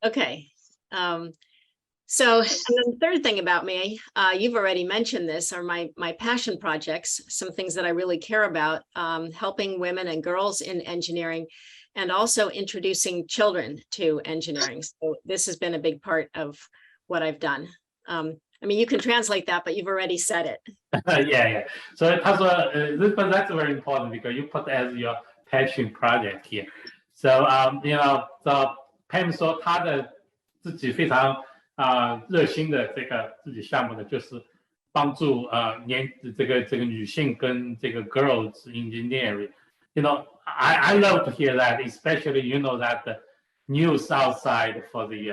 Okay. So the third thing about me, you've already mentioned this, are my passion projects, some things that I really care about, helping women and girls in engineering, and also introducing children to engineering. So this has been a big part of what I've done. I mean, you can translate that, but you've already said it. Yeah. So but that's very important because you put as your passion project here. So so Pam 说她的自己非常热心的这个自己项目呢，就是帮助这个女性跟这个 girls engineering. I love to hear that, especially that the news outside for the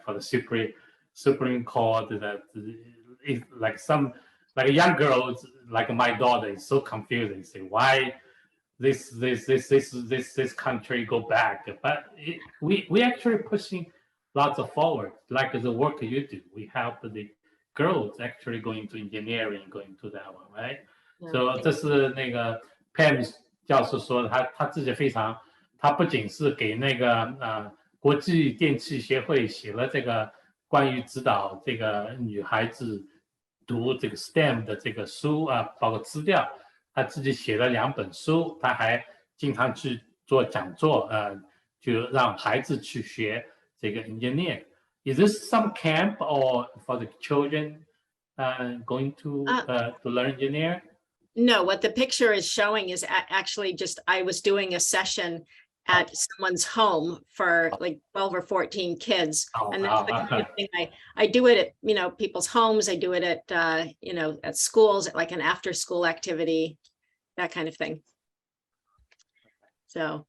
for the Supreme Court that is like a young girl like my daughter is so confused. They say why this country go back, but we actually pushing lots of forward, like the work you do. We help the girls actually going to engineering, going to that one, right? Yeah. So 这是那个 Pam 教授说的，他自己非常，他不仅是给那个国际电气协会写了这个关于指导这个女孩子读这个 STEM 的这个书包括资料，他自己写了2本书，他还经常去做讲座，就让孩子去学这个 engineer. Is this some camp or for the children going to learn engineer? No, what the picture is showing is actually just I was doing a session at someone's home for like 12 or 14 kids. And that's the kind of thing I do it at, people's homes. I do it at, at schools, like an after school activity, that kind of thing. So,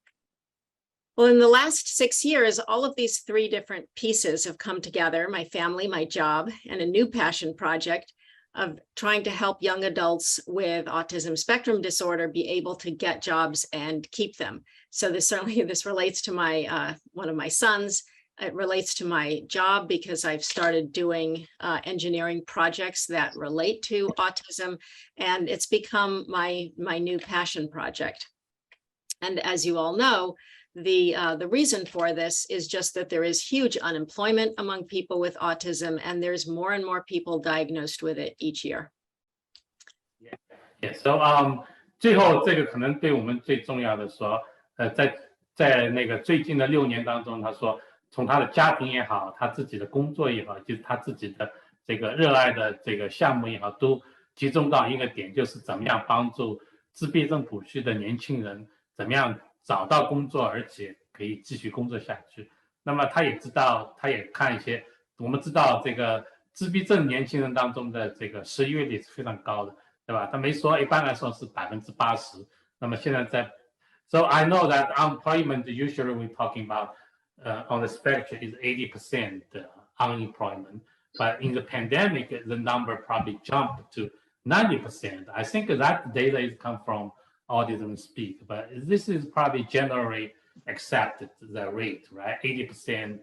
well, in the last 6 years, all of these 3 different pieces have come together: my family, my job, and a new passion project of trying to help young adults with autism spectrum disorder be able to get jobs and keep them. So this relates to my one of my sons. It relates to my job because I've started doing engineering projects that relate to autism, and it's become my new passion project. And as you all know, the reason for this is just that there is huge unemployment among people with autism, and there's more and more people diagnosed with it each year. Yeah. So 最后这个可能对我们最重要的说，在那个最近的6年当中，他说从他的家庭也好，他自己的工作也好，就是他自己的这个热爱的这个项目也好，都集中到一个点，就是怎么样帮助自闭症谱系的年轻人怎么样找到工作，而且可以继续工作下去。那么他也知道，他也看一些，我们知道这个自闭症年轻人当中的这个失业率是非常高的，对吧？他没说，一般来说是80%。那么现在在 ，So I know that unemployment usually we're talking about on the spectrum is 80% unemployment, but in the pandemic the number probably jumped to 90%. I think that data is come from Autism Speak, but this is probably generally accepted the rate, right? 80%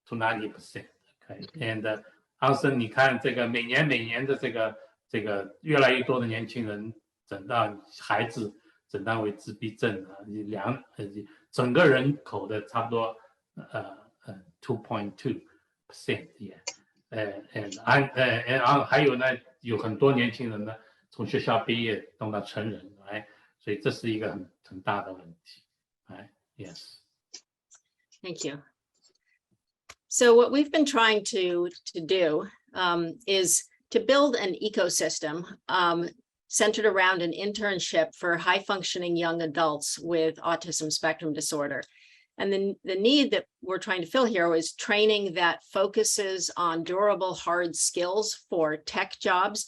to 90%. Okay, and also 你看这个每年的这个越来越多的年轻人孩子诊断为自闭症整个人口的差不多2.2%， yeah， 还有呢，有很多年轻人呢从学校毕业弄到成人，哎。所以这是一个很大的问题。Yes. Thank you. So what we've been trying to do is to build an ecosystem centered around an internship for high-functioning young adults with autism spectrum disorder. And the need that we're trying to fill here is training that focuses on durable hard skills for tech jobs,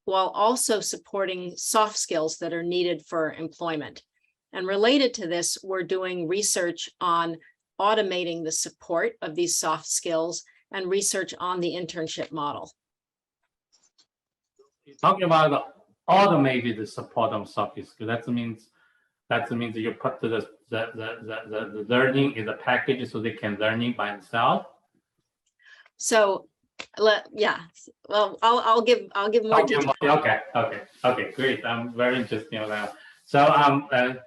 while also supporting soft skills that are needed for employment. And related to this, we're doing research on automating the support of these soft skills and research on the internship model. Talking about the automated support of soft skills, that means you put the learning in the package so they can learning by themselves. So yeah, well, I'll give more detail. Okay, great. I'm very interested in that. So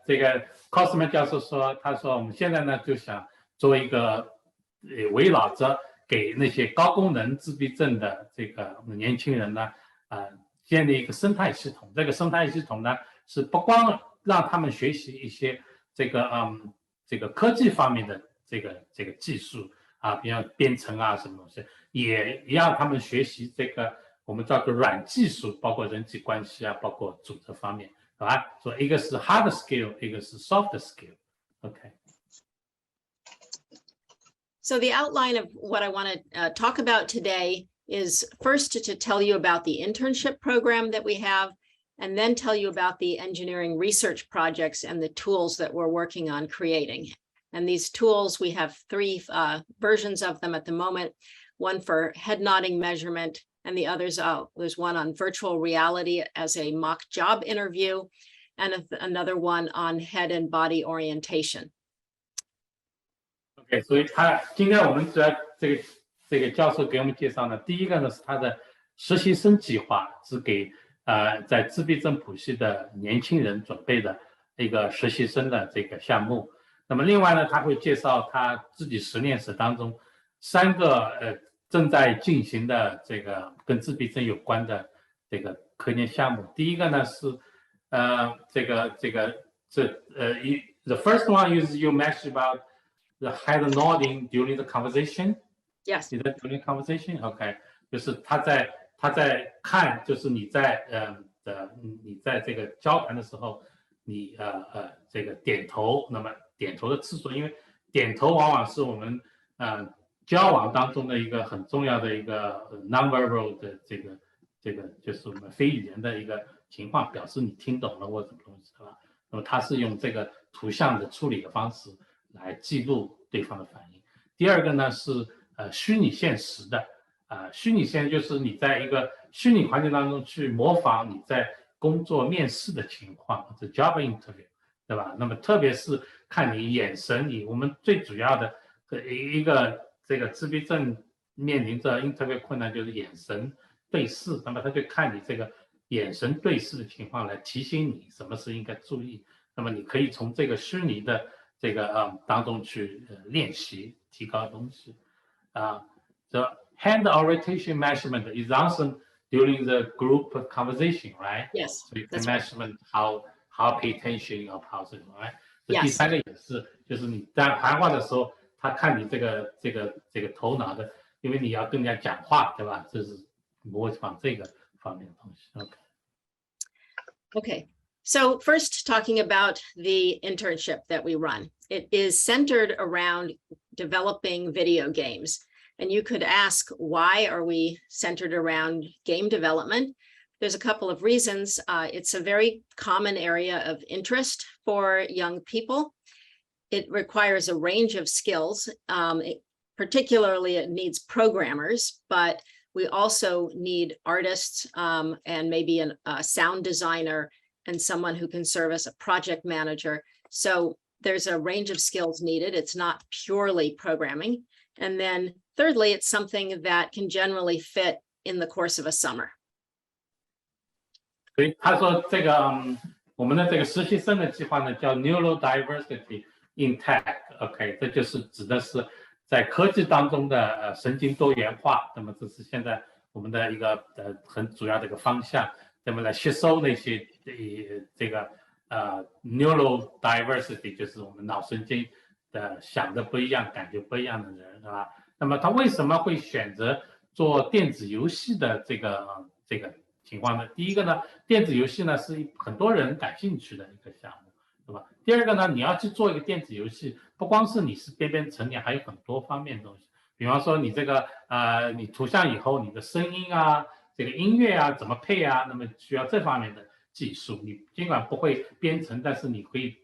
这个 Cosman 教授说，他说我们现在呢就想做一个围绕着给那些高功能自闭症的这个年轻人呢，建立一个生态系统。这个生态系统呢，是不光让他们学习一些这个科技方面的这个技术啊，比如编程啊什么东西，也让他们学习这个我们叫做软技术，包括人际关系啊，包括组织方面，好吧？所以一个是 hard skill， 一个是 soft skill。OK。So the outline of what I want to talk about today is first to tell you about the internship program that we have, and then tell you about the engineering research projects and the tools that we're working on creating. And these tools, we have three versions of them at the moment, one for head nodding measurement, and the others, there's one on virtual reality as a mock job interview, and another one on head and body orientation. OK， 所以今天我们主要这个教授给我们介绍呢，第一个呢是他的实习生计划，是给在自闭症谱系的年轻人准备的一个实习生的这个项目。那么另外呢，他会介绍他自己实验室当中3个正在进行的这个跟自闭症有关的这个科研项目。第一个呢是the first one is you mentioned about the head nodding during the conversation. Yes. Is that during conversation? OK， 就是他在看，就是你在这个交谈的时候，你这个点头，那么点头的次数，因为点头往往是我们交往当中的一个很重要的一个 nonverbal 的这个就是我们非语言的一个情况，表示你听懂了或者什么东西，对吧？那么它是用这个图像的处理的方式来记录对方的反应。第二个呢是虚拟现实的，虚拟现实就是你在一个虚拟环境当中去模仿你在工作面试的情况，这 job interview， 对吧？那么特别是看你眼神，我们最主要的一个这个自闭症面临着 interview 困难就是眼神对视，那么他就看你这个眼神对视的情况来提醒你什么是应该注意。那么你可以从这个虚拟的这个当中去练习提高东西。The hand orientation measurement is also during the group conversation, right? Yes. So you can measurement how pay attention of how to, right? 这第3个也是，就是你在谈话的时候，他看你这个头脑的，因为你要跟人家讲话，对吧？这是模仿这个方面的东西。Okay. So first, talking about the internship that we run. It is centered around developing video games. And you could ask, why are we centered around game development? There's a couple of reasons. It's a very common area of interest for young people. It requires a range of skills. Particularly, it needs programmers, but we also need artists and maybe a sound designer and someone who can serve as a project manager. So there's a range of skills needed. It's not purely programming. And then thirdly, it's something that can generally fit in the course of a summer. 所以他说这个我们的这个实习生的计划呢叫 Neurodiversity in Tech。OK， 这就是指的是在科技当中的神经多元化。那么这是现在我们的一个很主要的一个方向。那么来吸收那些这个neurodiversity 就是我们脑神经的想的不一样、感觉不一样的人，是吧？那么他为什么会选择做电子游戏的这个情况呢？第一个呢，电子游戏呢是很多人感兴趣的一个项目，对吧？第二个呢，你要去做一个电子游戏，不光是你是编程，你还有很多方面的东西。比方说你这个你图像以后你的声音啊。这个音乐啊怎么配啊？那么需要这方面的技术。你尽管不会编程，但是你可以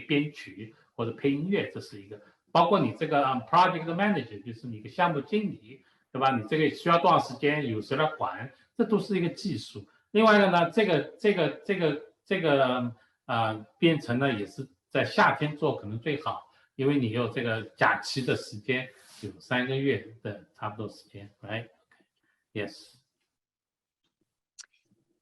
编曲或者配音乐，这是一个。包括你这个project manager， 就是你的项目经理，对吧？你这个需要多长时间，有谁来管，这都是一个技术。另外一个呢，这个编程呢也是在夏天做可能最好，因为你有这个假期的时间，有3个月的差不多时间 ，right？ Yes.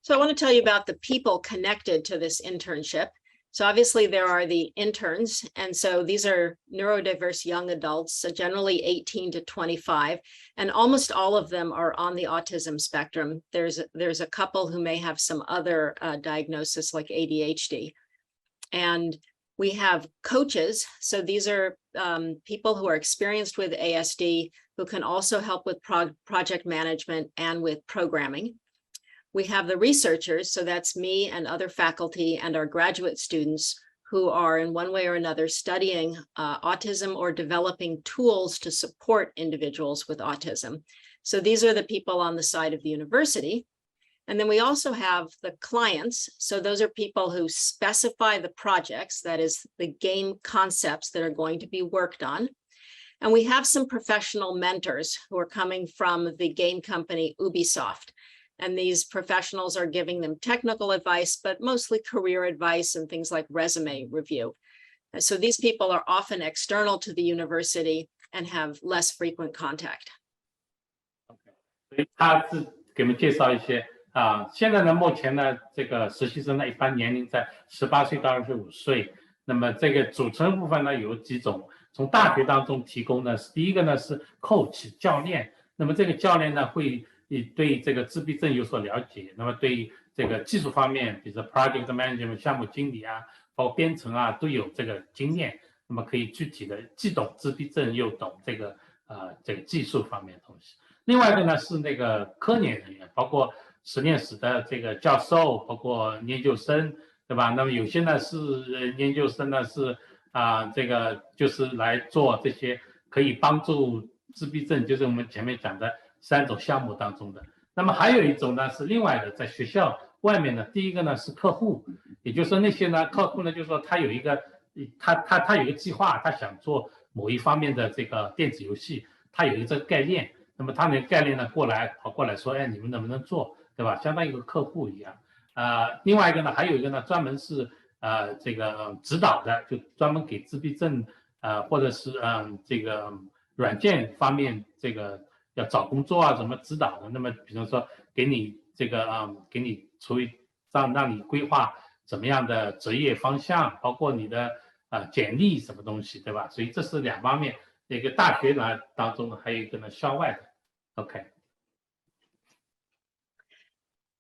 So I want to tell you about the people connected to this internship. So obviously there are the interns, and so these are neurodiverse young adults, so generally 18 to 25, and almost all of them are on the autism spectrum. There's a couple who may have some other diagnosis like ADHD. And we have coaches, so these are people who are experienced with ASD who can also help with project management and with programming. We have the researchers, so that's me and other faculty and our graduate students who are in one way or another studying autism or developing tools to support individuals with autism. So these are the people on the side of the university. And then we also have the clients. So those are people who specify the projects, that is the game concepts that are going to be worked on. And we have some professional mentors who are coming from the game company Ubisoft. And these professionals are giving them technical advice, but mostly career advice and things like resume review. And so these people are often external to the university and have less frequent contact. Okay. 他是给我们介绍一些现在呢，目前呢，这个实习生呢，一般年龄在18岁到25岁。那么这个组成部分呢，有几种，从大学当中提供的，第一个呢是 coach 教练。那么这个教练呢会对这个自闭症有所了解，那么对这个技术方面，比如说 project management 项目经理啊，包括编程啊，都有这个经验。那么可以具体的既懂自闭症又懂这个技术方面的东西。另外一个呢是那个科研人员，包括实验室的这个教授，包括研究生，对吧？那么有些呢是研究生呢是这个就是来做这些可以帮助自闭症，就是我们前面讲的3种项目当中的。那么还有一种呢是另外的，在学校外面呢，第一个呢是客户，也就是说那些呢客户呢，就是说他有一个他有一个计划，他想做某一方面的这个电子游戏，他有一个这个概念，那么他那个概念呢跑过来说，哎，你们能不能做？对吧？相当于一个客户一样。另外一个呢，还有一个呢，专门是这个指导的，就专门给自闭症或者是这个软件方面这个要找工作啊怎么指导的。那么比如说给你这个给你让你规划怎么样的职业方向，包括你的简历什么东西，对吧？所以这是2方面，一个大学呢当中呢，还有一个呢校外的。OK。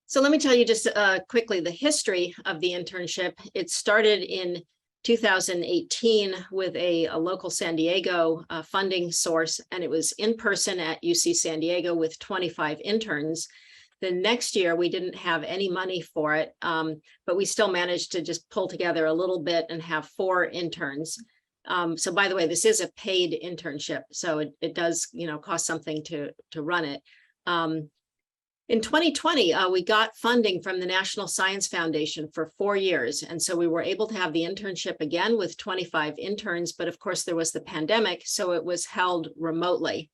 So let me tell you just quickly the history of the internship. It started in 2018 with a local San Diego funding source, and it was in person at UC San Diego with 25 interns. The next year, we didn't have any money for it, but we still managed to just pull together a little bit and have 4 interns. So by the way, this is a paid internship, so it does, cost something to run it. In 2020, we got funding from the National Science Foundation for 4 years. And so we were able to have the internship again with 25 interns, but of course there was the pandemic, so it was held remotely.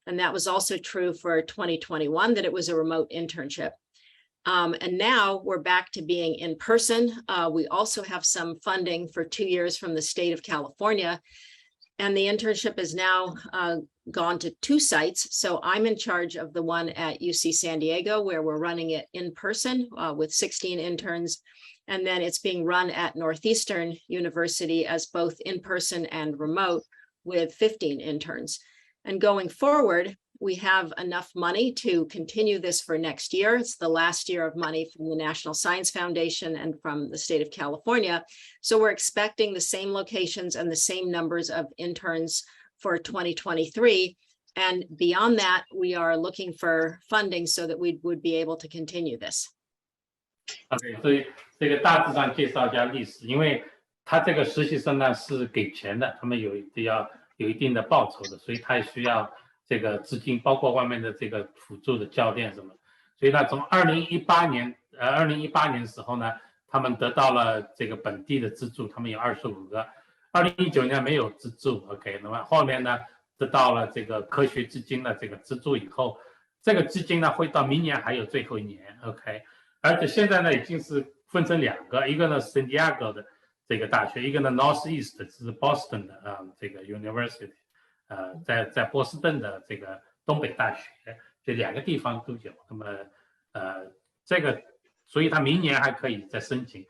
And that was also true for 2021, that it was a remote internship. And now we're back to being in person. We also have some funding for 2 years from the state of California. And the internship is now gone to 2 sites. So I'm in charge of the one at UC San Diego, where we're running it in person with 16 interns. And then it's being run at Northeastern University as both in person and remote with 15 interns. And going forward, we have enough money to continue this for next year. It's the last year of money from the National Science Foundation and from the state of California. So we're expecting the same locations and the same numbers of interns for 2023. And beyond that, we are looking for funding so that we would be able to continue this. OK， 所以这个大致上介绍一下历史，因为他这个实习生呢是给钱的，他们有一定的报酬的，所以他也需要这个资金，包括外面的这个辅助的教练什么。所以呢，从2018年的时候呢，他们得到了这个本地的资助，他们有25个。2019年没有资助 ，OK， 那么后面呢得到了这个科学基金的这个资助以后，这个基金呢会到明年还有最后1年 ，OK， 而且现在呢已经是分成2个，一个呢是圣地亚哥的这个大学，一个呢 Northeast 是 Boston 的这个 University， 在波士顿的这个东北大学，这2个地方都有。那么这个，所以他明年还可以再申请。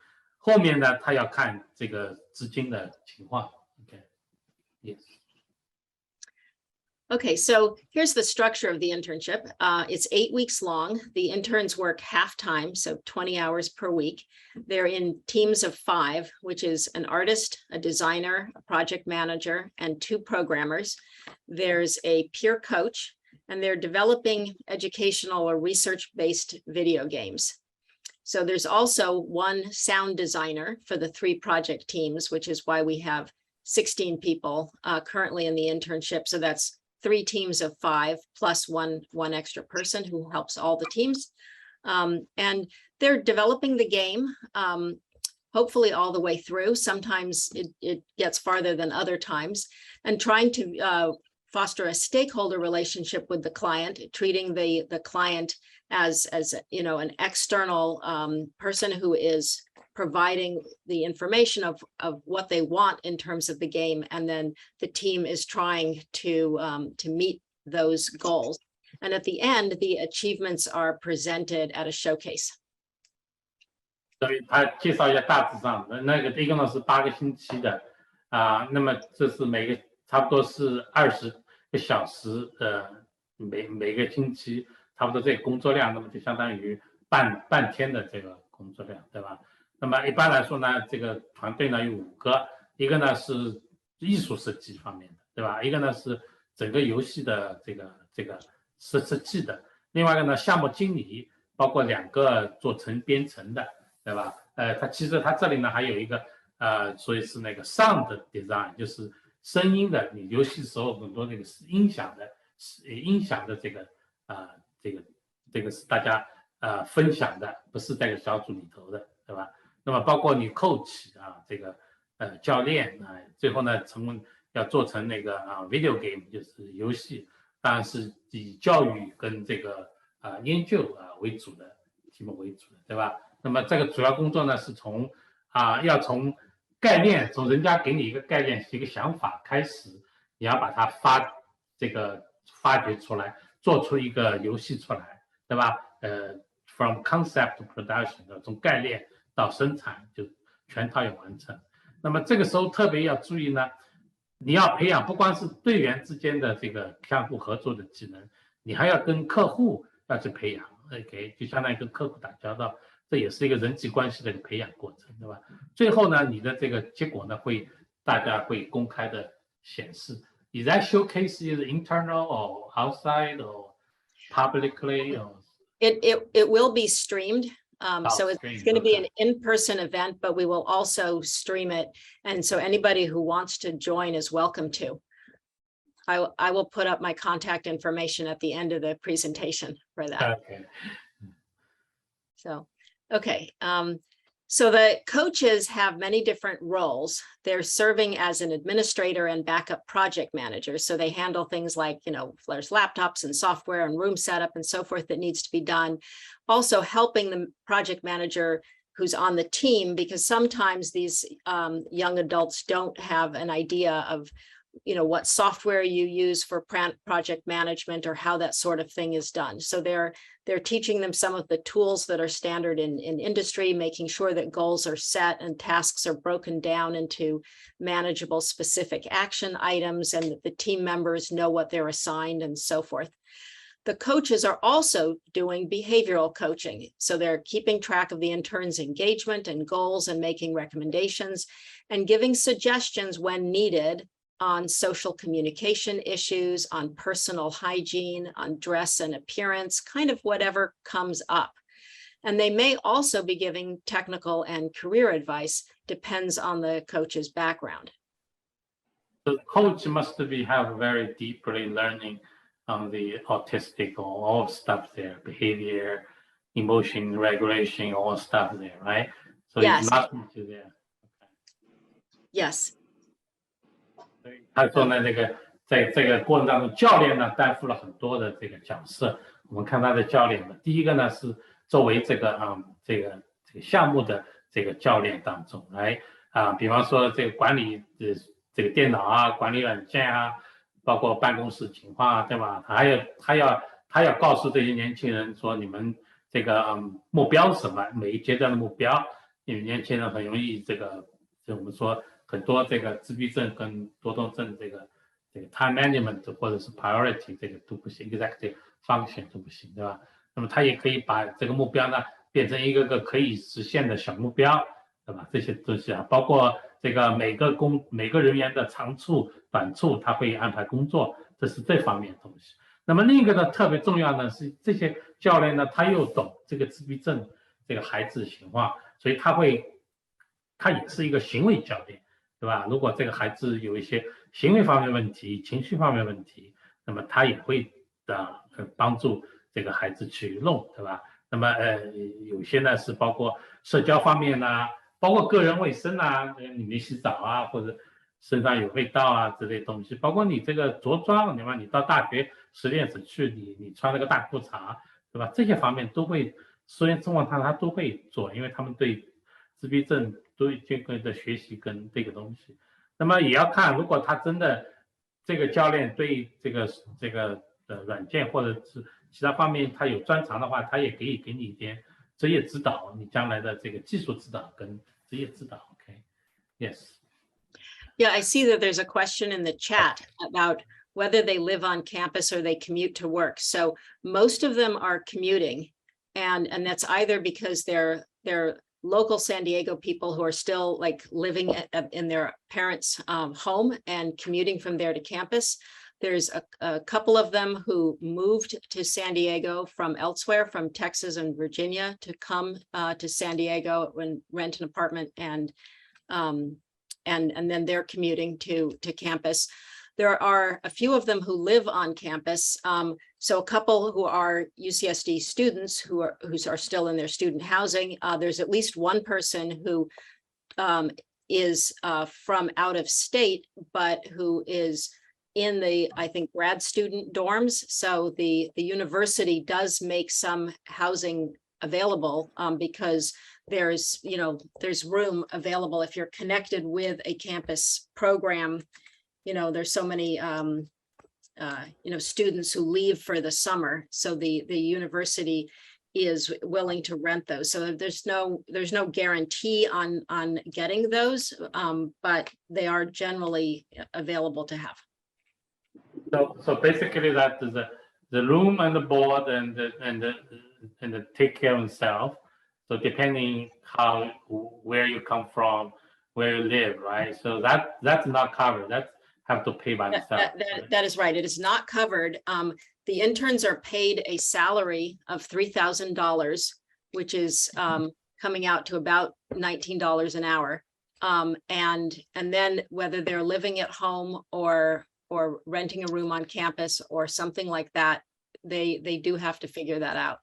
后面呢，他要看这个资金的情况。Yes. Okay, so here's the structure of the internship. It's 8 weeks long. The interns work half-time, so 20 hours per week. They're in teams of 5, which is an artist, a designer, a project manager, and 2 programmers. There's a peer coach, and they're developing educational or research-based video games. So there's also 1 sound designer for the 3 project teams, which is why we have 16 people currently in the internship. So that's 3 teams of 5 plus one extra person who helps all the teams. And they're developing the game, hopefully all the way through. Sometimes it gets farther than other times, and trying to foster a stakeholder relationship with the client, treating the client as an external person who is providing the information of what they want in terms of the game, and then the team is trying to meet those goals. And at the end, the achievements are presented at a showcase. 所以他介绍一下大致上的那个，一共是8个星期的那么这是每个差不多是20个小时每个星期差不多这个工作量，那么就相当于半天的这个工作量，对吧？那么一般来说呢，这个团队呢有5个，一个呢是艺术设计方面的，对吧？一个呢是整个游戏的这个设计的，另外一个呢项目经理，包括2个做编程的，对吧？其实它这里呢还有一个所以是那个 sound design， 就是声音的，你游戏时候很多那个音响的这个是大家分享的，不是在这个小组里头的，对吧？那么包括你 coach 这个教练最后呢要做成那个video game， 就是游戏，当然是以教育跟这个研究为主的题目为主的，对吧？那么这个主要工作呢是要从概念，从人家给你一个概念一个想法开始，你要把它发掘出来，做出一个游戏出来，对吧？from concept to production， 从概念到生产就全套要完成。那么这个时候特别要注意呢，你要培养不光是队员之间的这个相互合作的技能，你还要跟客户要去培养 ，OK， 就相当于跟客户打交道，这也是一个人际关系的培养过程，对吧？最后呢，你的这个结果呢大家会公开的显示。Is that showcase is internal or outside or publicly or? It will be streamed. So it's going to be an in-person event, but we will also stream it. And so anybody who wants to join is welcome to. I will put up my contact information at the end of the presentation for that. Okay. So, okay. So the coaches have many different roles. They're serving as an administrator and backup project manager. So they handle things like, there's laptops and software and room setup and so forth that needs to be done. Also helping the project manager who's on the team, because sometimes these young adults don't have an idea of what software you use for project management or how that sort of thing is done. So they're teaching them some of the tools that are standard in industry, making sure that goals are set and tasks are broken down into manageable specific action items, and that the team members know what they're assigned and so forth. The coaches are also doing behavioral coaching. So they're keeping track of the interns' engagement and goals and making recommendations and giving suggestions when needed on social communication issues, on personal hygiene, on dress and appearance, kind of whatever comes up. And they may also be giving technical and career advice, depends on the coach's background. The coach must have very deeply learning on the autistic or all stuff there, behavior, emotion regulation, all stuff there, right? So yes. It's not into there. Okay. Yes. 他说呢，在这个过程当中，教练呢担负了很多的这个角色。我们看他的教练呢，第一个呢是作为这个项目的这个教练当中，比方说这个管理这个电脑管理软件包括办公室情况对吧？他要告诉这些年轻人说，你们这个目标是什么，每一阶段的目标，因为年轻人很容易就我们说很多这个自闭症跟多动症这个 time management 或者是 priority 这个都不行 ，executive function 都不行，对吧？那么他也可以把这个目标呢变成一个个可以实现的小目标，对吧？这些东西啊，包括这个每个人员的长处短处，他会安排工作，这是这方面的东西。那么另一个呢特别重要呢是这些教练呢他又懂这个自闭症这个孩子的情况，所以他也是一个行为教练，对吧？如果这个孩子有一些行为方面问题、情绪方面问题，那么他也会帮助这个孩子去弄，对吧？那么有些呢是包括社交方面啊，包括个人卫生啊，你没洗澡啊，或者身上有味道啊之类东西，包括你这个着装，对吧？你到大学实验室去，你穿了个大裤衩，对吧？这些方面都会，实验中他都会做，因为他们对自闭症都这个的学习跟这个东西。那么也要看，如果他真的这个教练对这个软件或者是其他方面他有专长的话，他也可以给你一点职业指导，你将来的这个技术指导跟职业指导。OK， yes. Yeah, I see that there's a question in the chat about whether they live on campus or they commute to work. So most of them are commuting, and that's either because they're local San Diego people who are still like living in their parents' home and commuting from there to campus. There's a couple of them who moved to San Diego from elsewhere, from Texas and Virginia, to come to San Diego and rent an apartment, and then they're commuting to campus. There are a few of them who live on campus. So a couple who are UCSD students who are still in their student housing. There's at least one person who is from out of state, but who is in the, I think, grad student dorms. So the university does make some housing available because there's room available if you're connected with a campus program. There's so many students who leave for the summer, so the university is willing to rent those. So there's no guarantee on getting those, but they are generally available to have. So basically that is the room and the board and the take care of himself. So depending where you come from, where you live, right? So that's not covered. That's have to pay by themselves. That is right. It is not covered. The interns are paid a salary of $3,000, which is coming out to about $19 an hour. And then whether they're living at home or renting a room on campus or something like that, they do have to figure that out.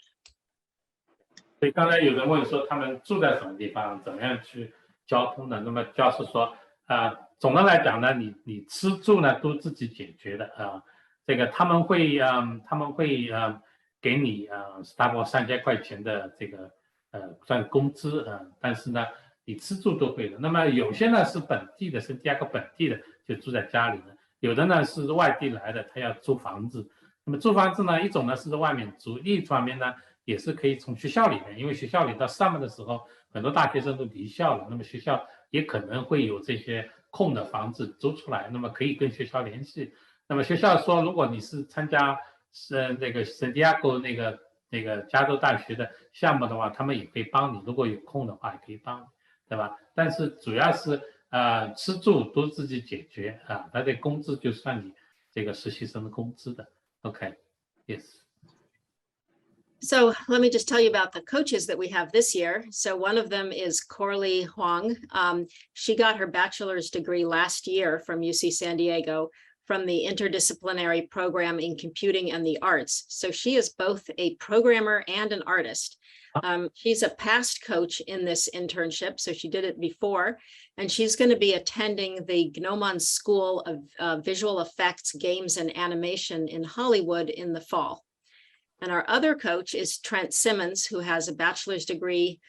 所以刚才有人问说他们住在什么地方，怎么样去交通的？那么教授说，总的来讲呢，你吃住呢都自己解决的啊。这个他们会给你大概3000块钱的这个算工资但是呢你吃住都会的。那么有些呢是本地的，圣地亚哥本地的就住在家里的，有的呢是外地来的，他要租房子。那么租房子呢，一种呢是在外面租，另一方面呢也是可以从学校里面，因为学校里到上面的时候，很多大学生都离校了，那么学校也可能会有这些空的房子租出来，那么可以跟学校联系。那么学校说，如果你是参加那个圣地亚哥那个加州大学的项目的话，他们也可以帮你，如果有空的话也可以帮你，对吧？但是主要是吃住都自己解决他的工资就算你这个实习生的工资的。Okay, yes. So let me just tell you about the coaches that we have this year. So one of them is Corley Huang. She got her bachelor's degree last year from UC San Diego from the Interdisciplinary Program in Computing and the Arts. So she is both a programmer and an artist. She's a past coach in this internship, so she did it before, and she's going to be attending the Gnomon School of Visual Effects, Games, and Animation in Hollywood in the fall. And our other coach is Trent Simmons, who has a bachelor's degree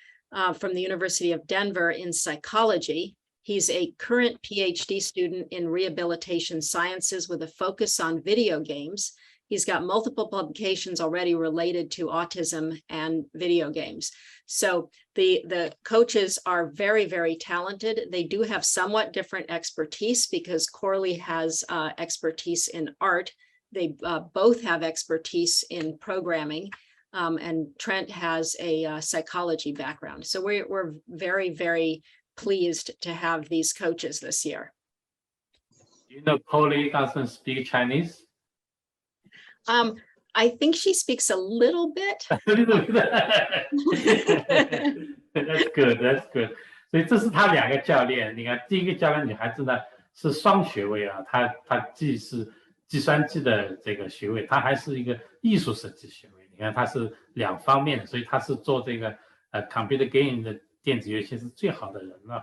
from the University of Denver in psychology. He's a current PhD student in rehabilitation sciences with a focus on video games. He's got multiple publications already related to autism and video games. So the coaches are very, very talented. They do have somewhat different expertise because Corley has expertise in art. They both have expertise in programming, and Trent has a psychology background. So we're very, very pleased to have these coaches this year. You know, Corley doesn't speak Chinese. I think she speaks a little bit. That's good, that's good. 所以这是他两个教练。你看，第一个教练女孩子呢是双学位啊，她既是计算机的这个学位，她还是一个艺术设计学位。你看，她是两方面，所以她是做这个computer game 的电子游戏是最好的人。那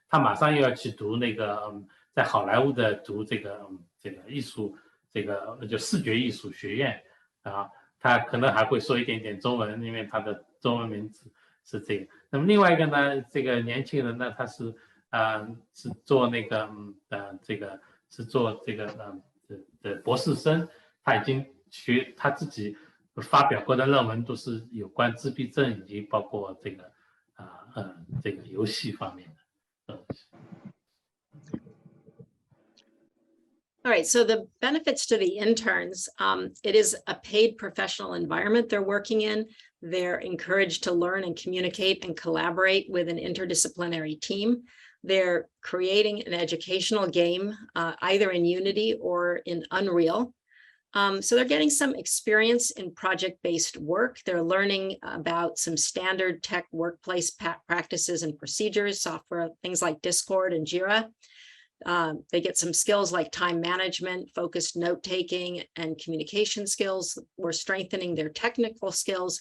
她马上又要去读那个在好莱坞的读这个艺术就视觉艺术学院啊，她可能还会说一点点中文，因为她的中文名字是这个。那么另外一个呢，这个年轻人呢，他是做那个是做这个博士生，他已经他自己发表过的论文都是有关自闭症以及包括这个游戏方面的。All right, so the benefits to the interns, it is a paid professional environment they're working in. They're encouraged to learn and communicate and collaborate with an interdisciplinary team. They're creating an educational game, either in Unity or in Unreal. So they're getting some experience in project-based work. They're learning about some standard tech workplace practices and procedures, software, things like Discord and Jira. They get some skills like time management, focused note-taking, and communication skills. We're strengthening their technical skills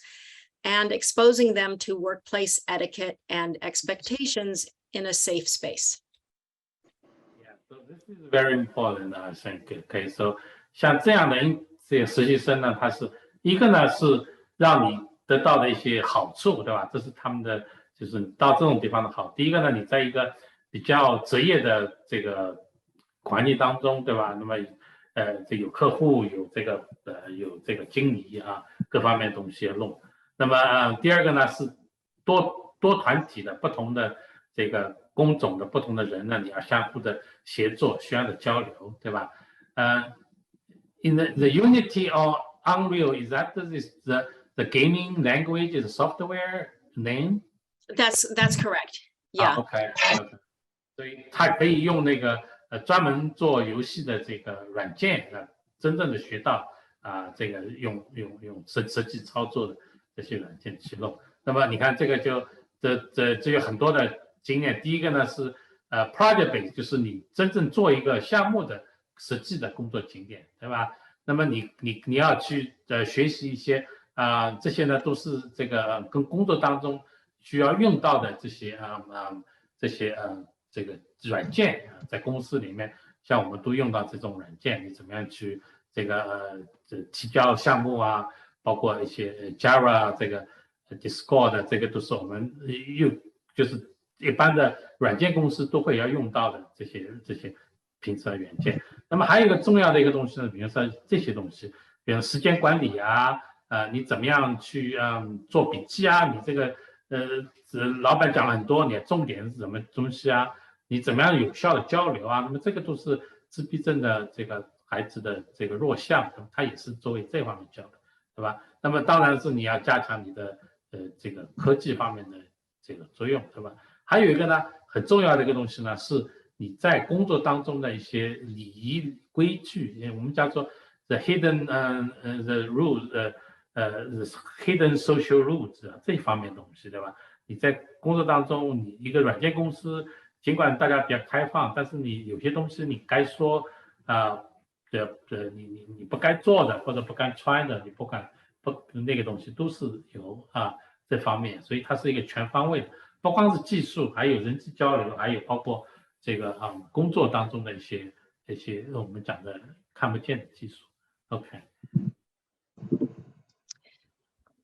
and exposing them to workplace etiquette and expectations in a safe space. Yeah, so this is very important, I think. Okay, so 像这样的这个实习生呢，他是一个呢是让你得到的一些好处，对吧？这是他们的就是到这种地方的好。第一个呢，你在一个比较职业的这个环境当中，对吧？那么这有客户，有这个经理啊，各方面东西要弄。那么第二个呢是多团体的不同的这个工种的不同的人呢，你要相互的协作，需要的交流，对吧？In the Unity or Unreal, is that the gaming language, is the software name? That's correct. Yeah. OK. 所以他可以用那个专门做游戏的这个软件真正的学到这个用实际操作的这些软件去弄。那么你看这个这有很多的经验。第一个呢是project base， 就是你真正做一个项目的实际的工作经验，对吧？那么你要去学习一些这些呢都是这个跟工作当中需要用到的这些这个软件在公司里面，像我们都用到这种软件，你怎么样去这个提交项目啊，包括一些 Java 这个 Discord 这个都是我们就是一般的软件公司都会要用到的这些平时的软件。那么还有一个重要的一个东西呢，比如说这些东西，比如时间管理啊，你怎么样去做笔记啊，你这个老板讲了很多，你的重点是什么东西啊？你怎么样有效的交流啊？那么这个都是自闭症的这个孩子的这个弱项，他也是作为这方面教的，对吧？那么当然是你要加强你的这个科技方面的这个作用，对吧？还有一个呢，很重要的一个东西呢，是你在工作当中的一些礼仪规矩，我们叫做 the hidden the rules the hidden social rules 这方面的东西，对吧？你在工作当中，你一个软件公司，尽管大家比较开放，但是你有些东西你该说你不该做的或者不该穿的，你不那个东西都是有这方面，所以它是一个全方位的，不光是技术，还有人际交流，还有包括这个工作当中的一些我们讲的看不见的技术。OK。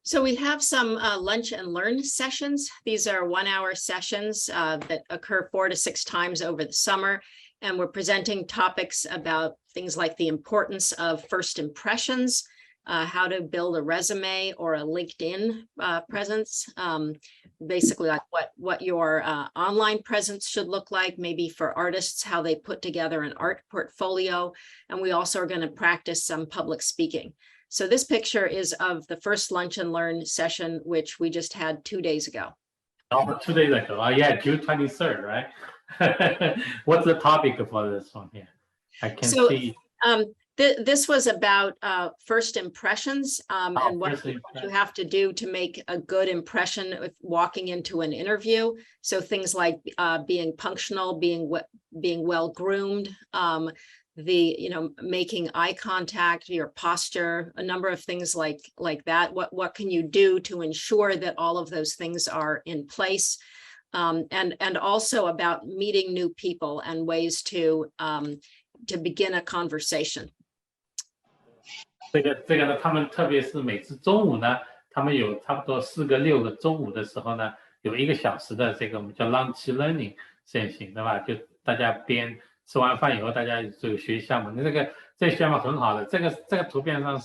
So we have some lunch and learn sessions. These are 1-hour sessions that occur 4 to 6 times over the summer. And we're presenting topics about things like the importance of first impressions, how to build a resume or a LinkedIn presence, basically like what your online presence should look like, maybe for artists, how they put together an art portfolio. And we also are going to practice some public speaking. So this picture is of the first Lunch and Learn session, which we just had 2 days ago. Oh, 2 days ago. Oh, yeah, June 23rd, right? What's the topic for this one here? I can see. This was about first impressions and what you have to do to make a good impression if walking into an interview. So things like being punctual, being well groomed, making eye contact, your posture, a number of things like that. What can you do to ensure that all of those things are in place? And also about meeting new people and ways to begin a conversation. 这个呢，他们特别是每次中午呢，他们有差不多4个6个中午的时候呢，有1个小时的这个我们叫 lunch learning 现行，对吧？就大家边吃完饭以后，大家这个学习项目，那这个项目很好的。这个图片上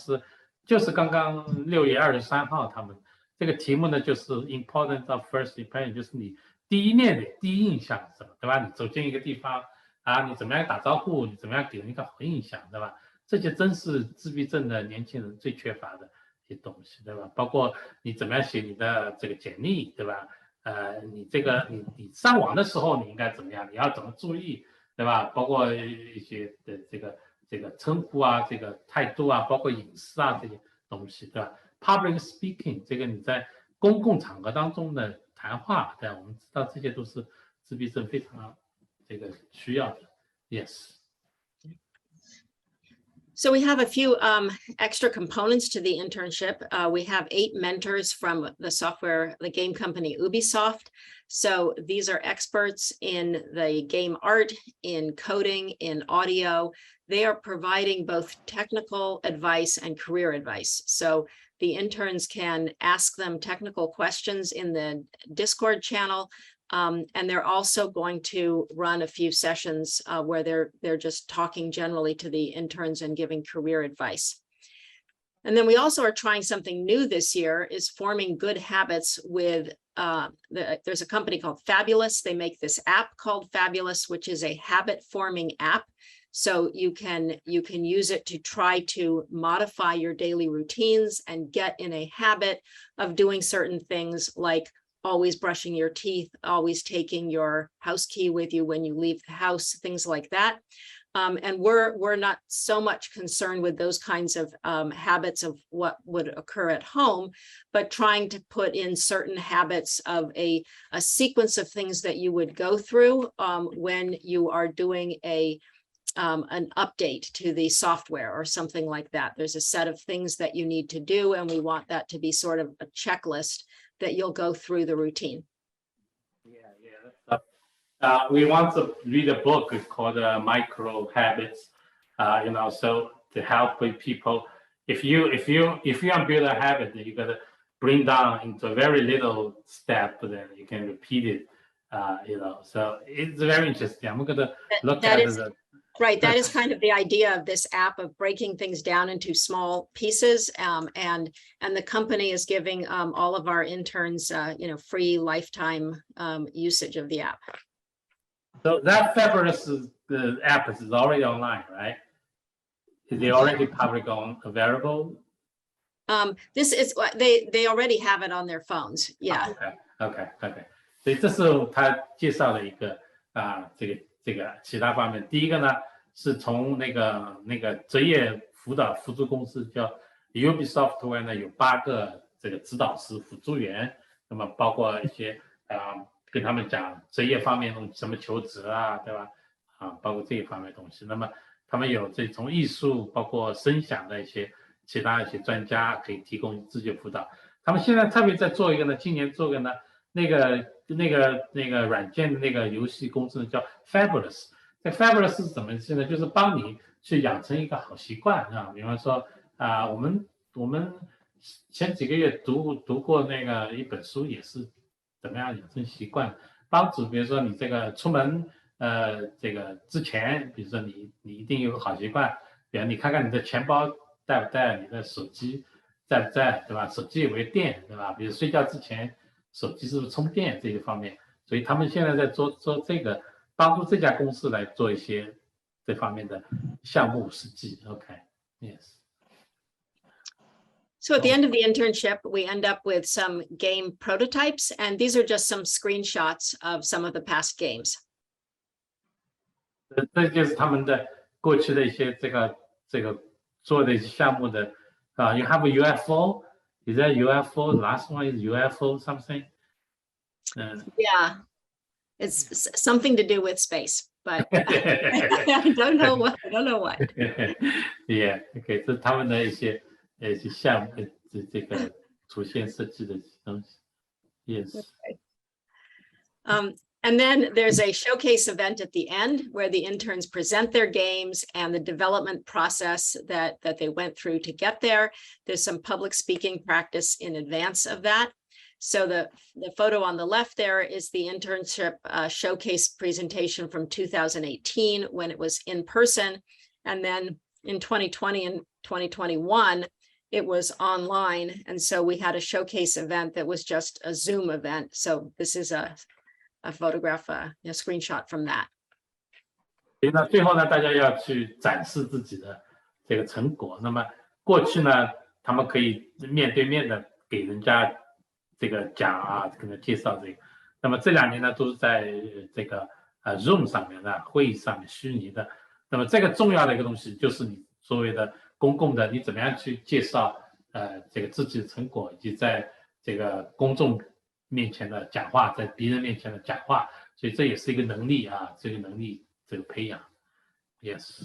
就是刚刚6月23号，他们这个题目呢就是 importance of first impression， 就是你第一面的第一印象是什么，对吧？你走进一个地方啊，你怎么样打招呼，你怎么样给人一个好印象，对吧？这些真是自闭症的年轻人最缺乏的一些东西，对吧？包括你怎么样写你的这个简历，对吧？你这个你上网的时候你应该怎么样？你要怎么注意，对吧？包括一些的这个称呼啊，这个态度啊，包括隐私啊这些东西，对吧 ？Public speaking 这个你在公共场合当中的谈话，对吧？我们知道这些都是自闭症非常这个需要的 ，yes。So we have a few extra components to the internship. We have 8 mentors from the game company Ubisoft. So these are experts in the game art, in coding, in audio. They are providing both technical advice and career advice. So the interns can ask them technical questions in the Discord channel. And they're also going to run a few sessions where they're just talking generally to the interns and giving career advice. And then we also are trying something new this year, is forming good habits with, there's a company called Fabulous. They make this app called Fabulous, which is a habit forming app. So you can use it to try to modify your daily routines and get in a habit of doing certain things like always brushing your teeth, always taking your house key with you when you leave the house, things like that. And we're not so much concerned with those kinds of habits of what would occur at home, but trying to put in certain habits of a sequence of things that you would go through when you are doing an update to the software or something like that. There's a set of things that you need to do, and we want that to be sort of a checklist that you'll go through the routine. Yeah. We want to read a book. It's called Micro Habits. So to help with people, if you build a habit, you gotta bring down into a very little step, then you can repeat it. So it's very interesting. I'm gonna look at it. Right, that is kind of the idea of this app, of breaking things down into small pieces, and the company is giving all of our interns, free lifetime usage of the app. So that Fabulous the app is already online, right? Is it already public available? This is they already have it on their phones. Yeah. Okay. 所以这是他介绍了一个这个其他方面。第一个呢，是从那个职业辅导辅助公司叫 Ubisoft 外呢，有8个这个指导师辅助员，那么包括一些跟他们讲职业方面什么求职啊，对吧？包括这一方面的东西。那么他们有这从艺术包括声响的一些其他一些专家可以提供自学辅导。他们现在特别在做一个呢，今年做个呢那个软件的那个游戏公司叫 Fabulous。这 Fabulous 是怎么意思呢？就是帮你去养成一个好习惯啊。比方说我们前几个月读过那个一本书，也是怎么样养成习惯，帮助比如说你这个出门这个之前，比如说你一定有个好习惯，比如你看看你的钱包带不带，你的手机在不在，对吧？手机有没有电，对吧？比如睡觉之前手机是不是充电这一方面，所以他们现在在做这个，帮助这家公司来做一些这方面的项目实际。OK，yes。So at the end of the internship, we end up with some game prototypes, and these are just some screenshots of some of the past games. 这就是他们的过去的一些这个做的一些项目的You have a UFO? Is that UFO? The last one is UFO something? Yeah, it's something to do with space, but I don't know what. Yeah, OK， 这是他们的一些项目，这个图线设计的东西。Yes. And then there's a showcase event at the end where the interns present their games and the development process that they went through to get there. There's some public speaking practice in advance of that. So the photo on the left there is the internship showcase presentation from 2018 when it was in person. And then in 2020 and 2021, it was online. And so we had a showcase event that was just a Zoom event. So this is a photograph, a screenshot from that. 所以呢，最后呢，大家要去展示自己的这个成果。那么过去呢，他们可以面对面的给人家这个讲啊，跟他介绍这个。那么这2年呢，都是在这个Zoom 上面的会议上面虚拟的。那么这个重要的一个东西就是你所谓的公共的，你怎么样去介绍这个自己的成果，以及在这个公众面前的讲话，在别人面前的讲话，所以这也是一个能力啊，这个能力这个培养。Yes.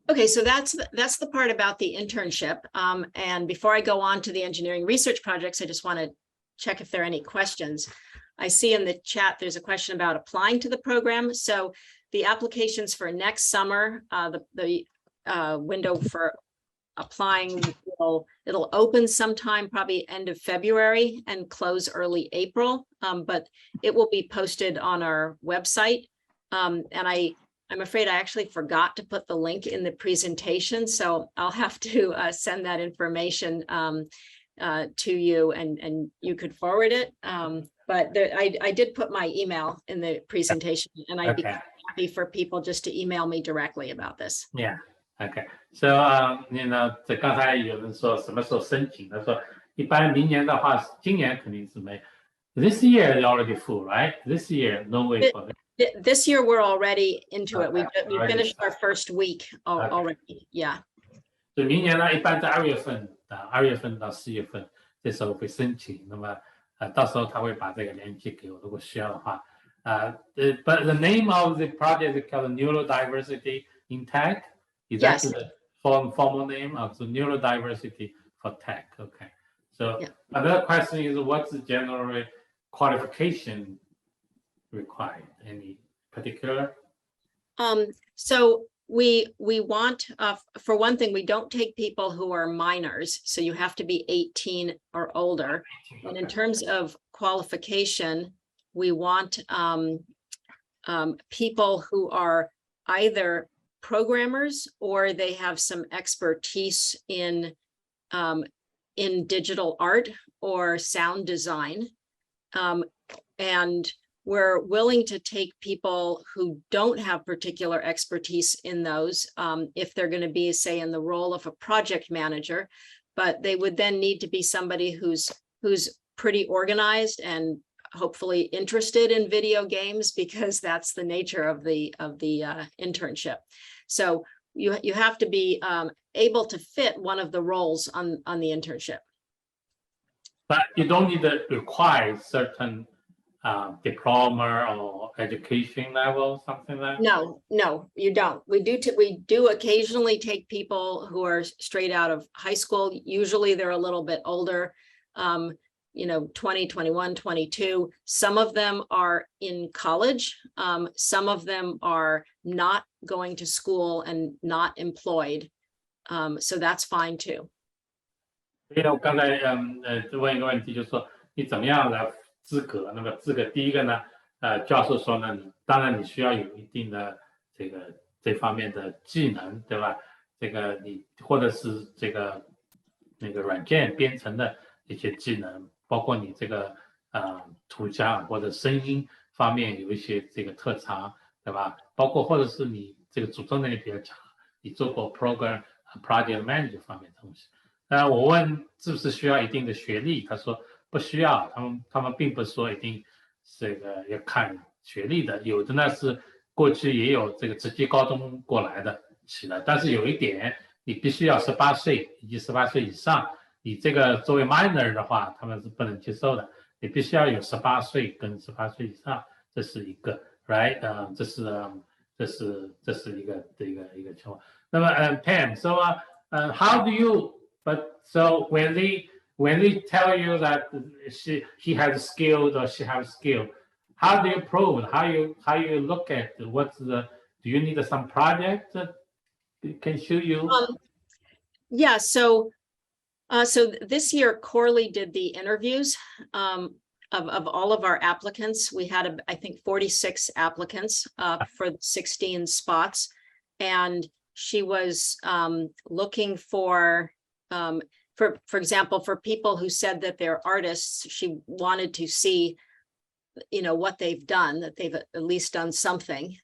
Okay, so that's the part about the internship. And before I go on to the engineering research projects, I just want to check if there are any questions. I see in the chat there's a question about applying to the program. So the applications for next summer, the window for applying it'll open sometime probably end of February and close early April, but it will be posted on our website. And I'm afraid I actually forgot to put the link in the presentation, so I'll have to send that information to you, and you could forward it. But I did put my email in the presentation, and I'd be happy for people just to email me directly about this. Yeah.Okay, so 这刚才有人说什么时候申请？他说一般明年的话，今年肯定是没。This year is already full, right? This year, no way for it. This year we're already into it. We finished our first week already. Yeah. 所以明年呢，一般在2月份到4月份，这时候会申请。那么到时候他会把这个链接给我，如果需要的话。But the name of the project is called Neurodiversity in Tech.Is that the formal name of the neurodiversity for tech? Okay. So another question is, what's the general qualification required? Any particular? So we want, for one thing, we don't take people who are minors. So you have to be 18 or older. And in terms of qualification, we want people who are either programmers or they have some expertise in digital art or sound design. And we're willing to take people who don't have particular expertise in those if they're going to be, say, in the role of a project manager, but they would then need to be somebody who's pretty organized and hopefully interested in video games, because that's the nature of the internship. So you have to be able to fit one of the roles on the internship. But you don't need to require certain diploma or education level, something like that? No, you don't. We do occasionally take people who are straight out of high school. Usually they're a little bit older. 20, 21, 22. Some of them are in college. Some of them are not going to school and not employed. So that's fine too. 所以我刚才问一个问题，就是说你怎么样来资格？那么资格第一个呢，教授说呢，当然你需要有一定的这方面的技能，对吧？这个你或者是那个软件编程的一些技能，包括你这个图像或者声音方面有一些这个特长，对吧？包括或者是你这个组织能力比较强，你做过 project manager 方面的东西。我问是不是需要一定的学历，他说不需要，他们并不是说一定这个要看学历的，有的呢是过去也有这个直接高中过来的起来，但是有一点，你必须要18岁以及18岁以上，你这个作为 minor 的话，他们是不能接受的，你必须要有18岁跟18岁以上，这是一个 right， 这是一个情况。那么Pam，so how do you but so when they tell you that he has skilled or she has skill, how do you prove? How you look at what's the? Do you need some project that can show you? Yeah, so this year Corley did the interviews of all of our applicants. We had I think 46 applicants for 16 spots, and she was looking for example, for people who said that they're artists, she wanted to see, what they've done, that they've at least done something.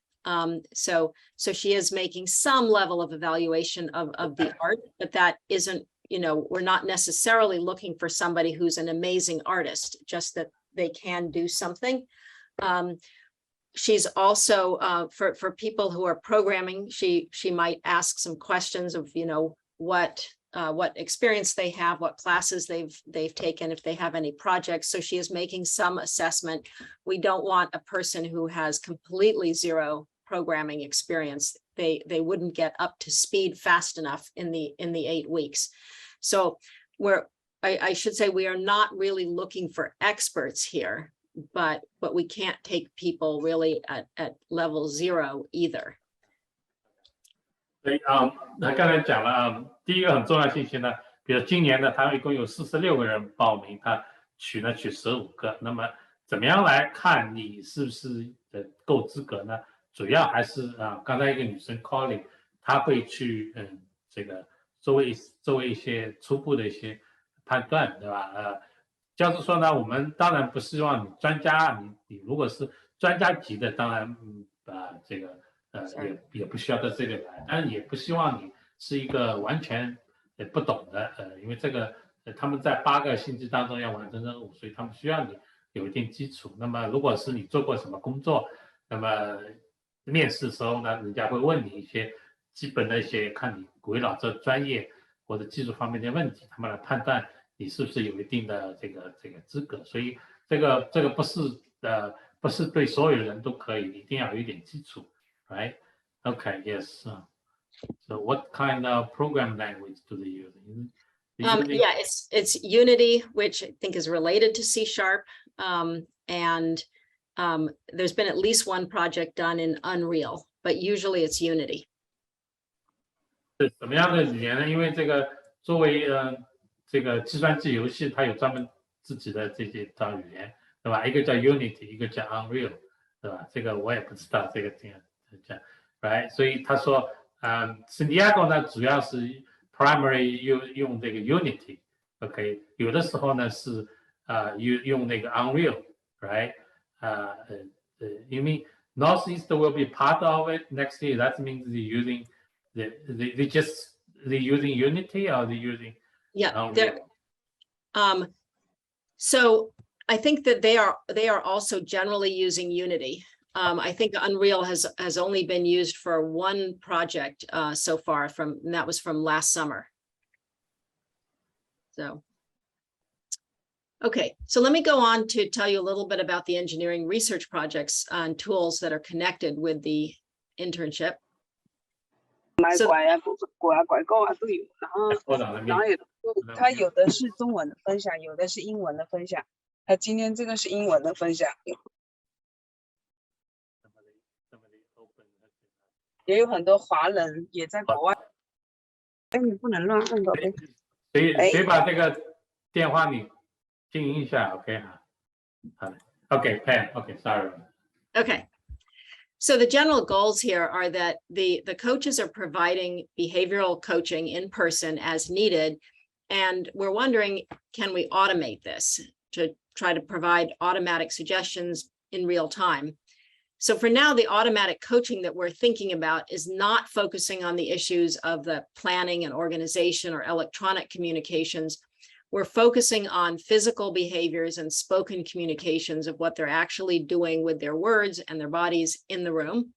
So she is making some level of evaluation of the art, but that isn't, we're not necessarily looking for somebody who's an amazing artist, just that they can do something. She's also for people who are programming, she might ask some questions of, what experience they have, what classes they've taken, if they have any projects. So she is making some assessment. We don't want a person who has completely zero programming experience. They wouldn't get up to speed fast enough in the 8 weeks. So I should say we are not really looking for experts here, but we can't take people really at level 0 either. 所以他刚才讲了第一个很重要的信息呢，比如今年呢，他一共有46个人报名，他取15个。那么怎么样来看你是不是够资格呢？主要还是刚才一个女生 Corley， 她会去这个作为一些初步的一些判断，对吧？教授说呢，我们当然不希望你专家，你如果是专家级的，当然这个也不需要到这里来，但是也不希望你是一个完全不懂的，因为这个他们在8个星期当中要完成任务，所以他们需要你有一定基础。那么如果是你做过什么工作，那么面试的时候呢，人家会问你一些基本的一些看你围绕着专业或者技术方面的问题，他们来判断你是不是有一定的这个资格。所以这个不是对所有人都可以，一定要有一点基础。Right? Okay, yes. So what kind of program language do they use? Yeah, it's Unity, which I think is related to C#. And there's been at least one project done in Unreal, but usually it's Unity. 是什么样的语言呢？因为这个作为这个计算机游戏，它有专门自己的这些套语言，对吧？一个叫 Unity， 一个叫 Unreal， 对吧？这个我也不知道这个这样。Right， 所以他说，圣地亚哥呢主要是 primary 用这个 Unity，OK， 有的时候呢是用那个 Unreal，right， 因为 Northeast will be part of it next year. That means they using Unity or they using Unreal? So I think that they are also generally using Unity. I think Unreal has only been used for one project so far, and that was from last summer. So, okay, so let me go on to tell you a little bit about the engineering research projects and tools that are connected with the internship. 它有的是中文的分享，有的是英文的分享。今天这个是英文的分享。也有很多华人也在国外。你不能乱按宝贝。谁把这个电话你静音一下 ，OK 哈。好的 ，OK Pam，OK，sorry。Okay. So the general goals here are that the coaches are providing behavioral coaching in person as needed. And we're wondering, can we automate this to try to provide automatic suggestions in real time? So for now, the automatic coaching that we're thinking about is not focusing on the issues of the planning and organization or electronic communications. We're focusing on physical behaviors and spoken communications of what they're actually doing with their words and their bodies in the room.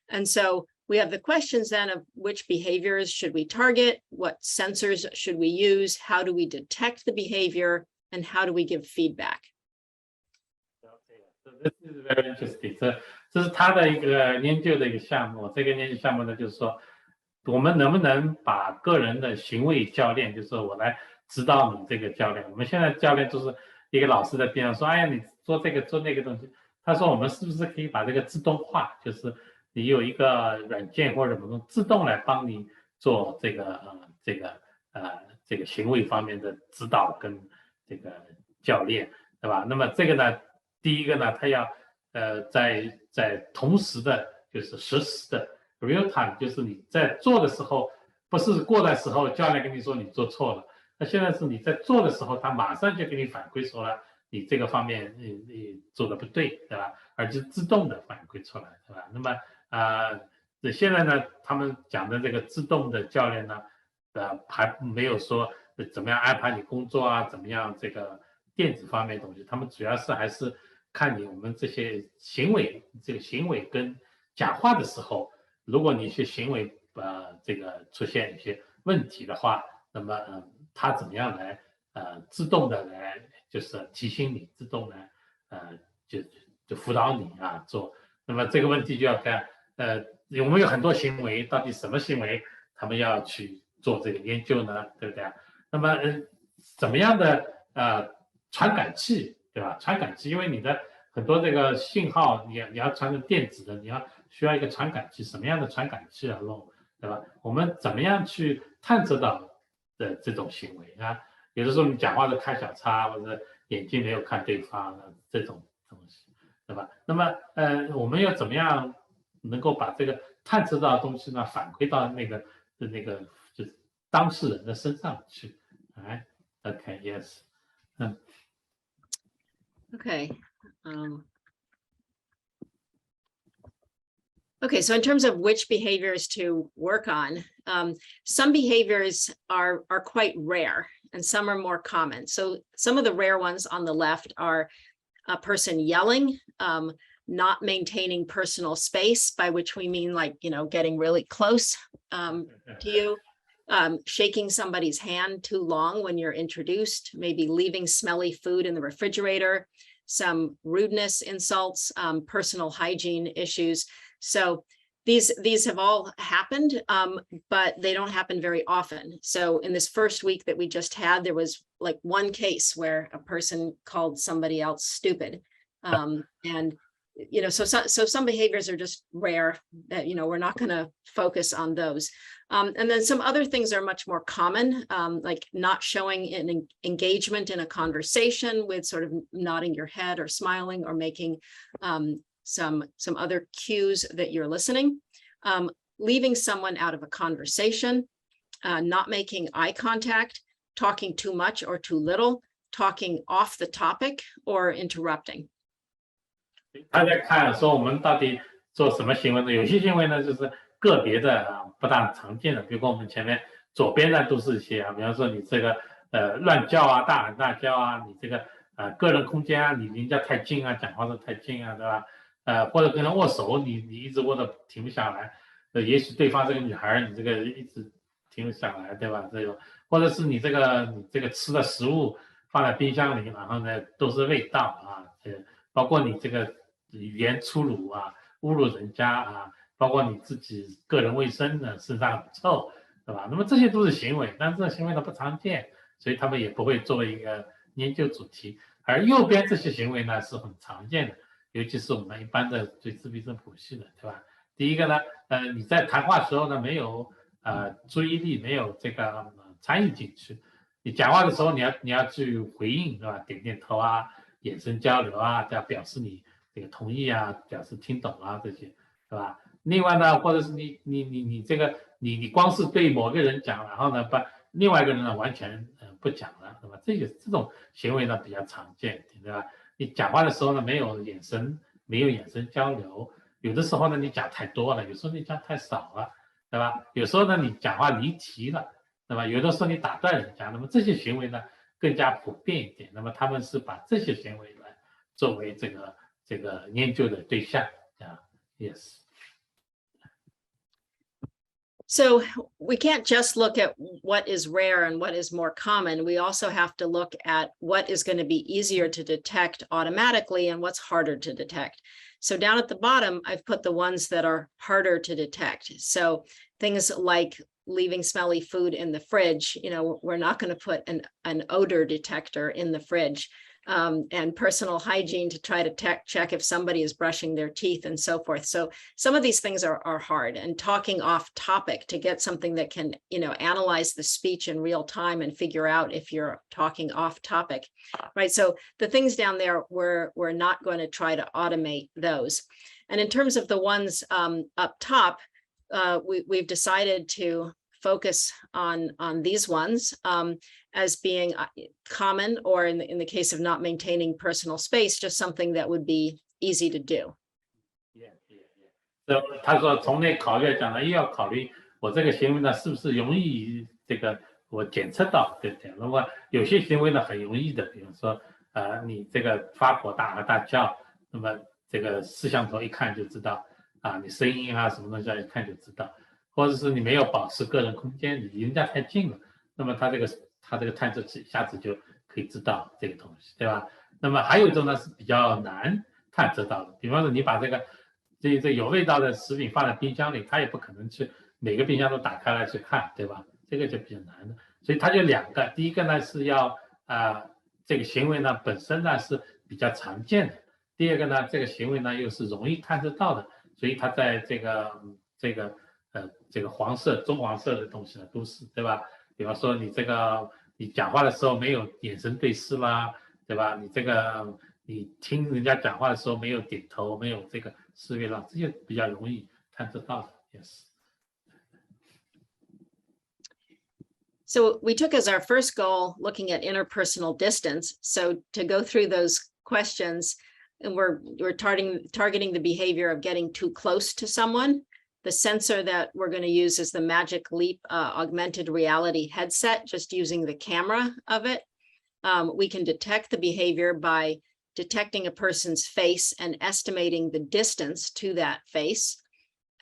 And so we have the questions then of which behaviors should we target, what sensors should we use, how do we detect the behavior, and how do we give feedback? Okay, so this is very interesting. So 这是他的一个研究的一个项目。这个研究项目呢，就是说，我们能不能把个人的行为教练，就是说我来指导你这个教练。我们现在教练就是一个老师在边上说，哎呀，你做这个做那个东西。他说，我们是不是可以把这个自动化，就是你有一个软件或者什么自动来帮你做这个行为方面的指导跟这个教练，对吧？那么这个呢，第一个呢，他要在同时的，就是实时的 real time， 就是你在做的时候，不是过的时候教练跟你说你做错了，那现在是你在做的时候，他马上就给你反馈说了，你这个方面你做的不对，对吧？而且自动的反馈出来，对吧？那么现在呢，他们讲的这个自动的教练呢，还没有说怎么样安排你工作啊，怎么样这个电子方面的东西，他们主要是还是看你我们这些行为，这个行为跟讲话的时候，如果你一些行为这个出现一些问题的话，那么他怎么样来自动的来就是提醒你，自动来就辅导你啊做。那么这个问题就要看我们有很多行为，到底什么行为他们要去做这个研究呢？对不对？那么怎么样的传感器，对吧？传感器，因为你的很多这个信号，你要传成电子的，你需要一个传感器，什么样的传感器来弄，对吧？我们怎么样去探测到的这种行为啊？有的时候你讲话是开小差，或者眼睛没有看对方这种东西，对吧？那么我们要怎么样能够把这个探测到的东西呢反馈到那个就是当事人的身上去？哎 ，OK， yes， Okay. Okay, so in terms of which behaviors to work on, some behaviors are quite rare and some are more common. So some of the rare ones on the left are a person yelling, not maintaining personal space, by which we mean like, getting really close to you, shaking somebody's hand too long when you're introduced, maybe leaving smelly food in the refrigerator, some rudeness, insults, personal hygiene issues. So these have all happened, but they don't happen very often. So in this first week that we just had, there was like one case where a person called somebody else stupid. And so some behaviors are just rare that, we're not going to focus on those. And then some other things are much more common, like not showing an engagement in a conversation with sort of nodding your head or smiling or making some other cues that you're listening, leaving someone out of a conversation, not making eye contact, talking too much or too little, talking off the topic, or interrupting. 他在看说我们到底做什么行为呢？有些行为呢就是个别的不大常见的，比如说我们前面左边呢都是一些比方说你这个乱叫啊、大喊大叫啊，你这个个人空间啊，你离人家太近啊，讲话都太近啊，对吧？或者跟人握手，你一直握着停不下来，也许对方这个女孩你这个一直停不下来，对吧？这种或者是你这个吃的食物放在冰箱里，然后呢都是味道啊，包括你这个语言粗鲁啊、侮辱人家啊，包括你自己个人卫生的身上很臭，对吧？那么这些都是行为，但是这行为它不常见，所以他们也不会作为一个研究主题。而右边这些行为呢是很常见的，尤其是我们一般的对自闭症谱系的，对吧？第一个呢，你在谈话时候呢没有注意力，没有这个参与进去，你讲话的时候你要去回应，对吧？点点头啊，眼神交流啊，这样表示你这个同意啊，表示听懂啊这些，对吧？另外呢，或者是你这个你光是对某个人讲，然后呢把另外一个人呢完全不讲了，对吧？这种行为呢比较常见，对吧？你讲话的时候呢没有眼神交流，有的时候呢你讲太多了，有时候你讲太少了，对吧？有时候呢你讲话离题了，对吧？有的时候你打断人家，那么这些行为呢更加普遍一点，那么他们是把这些行为呢作为这个研究的对象啊 ，yes。So we can't just look at what is rare and what is more common. We also have to look at what is going to be easier to detect automatically and what's harder to detect. So down at the bottom, I've put the ones that are harder to detect. So things like leaving smelly food in the fridge, we're not going to put an odor detector in the fridge. And personal hygiene to try to check if somebody is brushing their teeth and so forth. So some of these things are hard, and talking off topic to get something that can, analyze the speech in real time and figure out if you're talking off topic, right? So the things down there, we're not going to try to automate those. And in terms of the ones up top, we've decided to focus on these ones as being common, or in the case of not maintaining personal space, just something that would be easy to do. So 他说从内考虑讲呢，又要考虑我这个行为呢是不是容易这个我检测到，对不对？那么有些行为呢很容易的，比如说你这个发火大喊大叫，那么这个摄像头一看就知道啊，你声音啊什么东西一看就知道，或者是你没有保持个人空间，你离人家太近了，那么他这个探测器一下子就可以知道这个东西，对吧？那么还有一种呢是比较难探测到的，比方说你把这有味道的食品放在冰箱里，他也不可能去每个冰箱都打开来去看，对吧？这个就比较难的，所以它就两个，第一个呢是要这个行为呢本身呢是比较常见的，第二个呢这个行为呢又是容易探测到的，所以它在这个黄色、棕黄色的东西呢都是，对吧？比方说你讲话的时候没有眼神对视啦，对吧？你听人家讲话的时候没有点头，没有这个思维啦，这些比较容易探测到的。Yes. So we took as our first goal looking at interpersonal distance. So to go through those questions, and we're targeting the behavior of getting too close to someone. The sensor that we're going to use is the Magic Leap augmented reality headset, just using the camera of it. We can detect the behavior by detecting a person's face and estimating the distance to that face.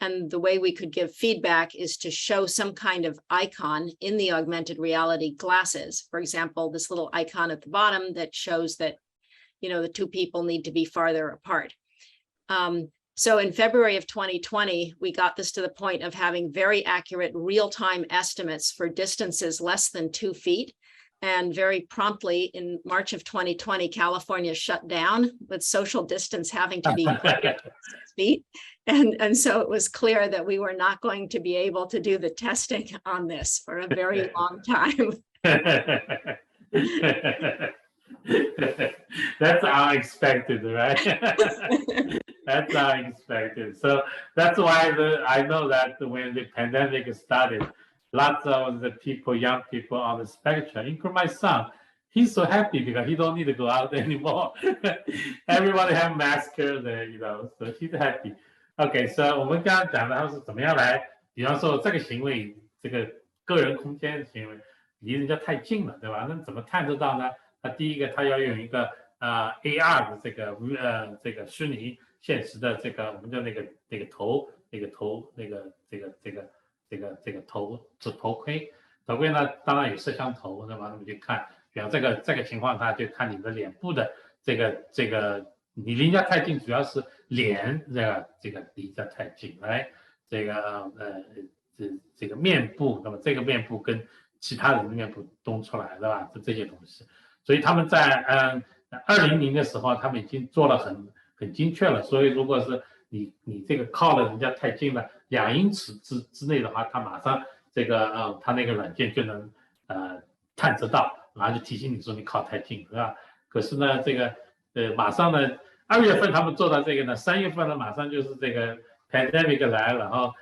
And the way we could give feedback is to show some kind of icon in the augmented reality glasses. For example, this little icon at the bottom that shows that, the two people need to be farther apart. So in February of 2020, we got this to the point of having very accurate real-time estimates for distances less than 2 feet. And very promptly in March of 2020, California shut down with social distance having to be 6 feet. And so it was clear that we were not going to be able to do the testing on this for a very long time. That's unexpected, right? That's unexpected. So that's why I know that when the pandemic started, lots of the young people on the spectrum, including my son, he's so happy because he don't need to go out anymore. Everybody have masks, so he's happy. Okay, so 我们刚刚讲的是怎么样来，比方说这个行为，这个个人空间的行为离人家太近了，对吧？那怎么探测到呢？那第一个，他要用一个AR 的这个虚拟现实的我们叫那个头盔呢，当然有摄像头，对吧？那么就看，比方这个情况，他就看你的脸部的这个你离人家太近，主要是脸这个离得太近，来这个面部，那么这个面部跟其他人的面部东出来，对吧？这些东西，所以他们在2020的时候，他们已经做了很精确了。所以如果是你这个靠了人家太近了2英尺之内的话，他马上他那个软件就能探测到，然后就提醒你说你靠太近，是吧？可是呢，马上呢2月份他们做到这个呢，3月份呢马上就是这个 pandemic 来了，然后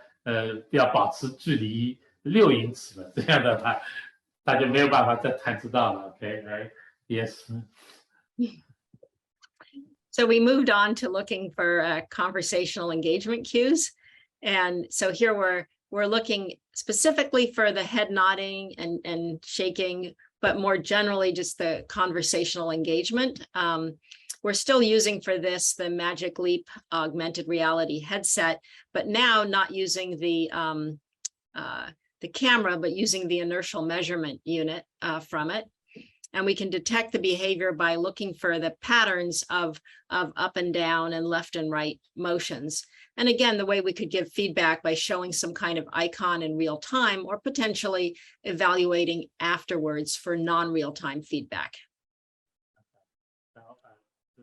要保持距离6英尺了，这样的话大家没有办法再探知到了。OK, right? Yes. So we moved on to looking for conversational engagement cues. And so here we're looking specifically for the head nodding and shaking, but more generally just the conversational engagement. We're still using for this the Magic Leap augmented reality headset, but now not using the camera, but using the inertial measurement unit from it. And we can detect the behavior by looking for the patterns of up and down and left and right motions. And again, the way we could give feedback by showing some kind of icon in real time or potentially evaluating afterwards for non-real time feedback.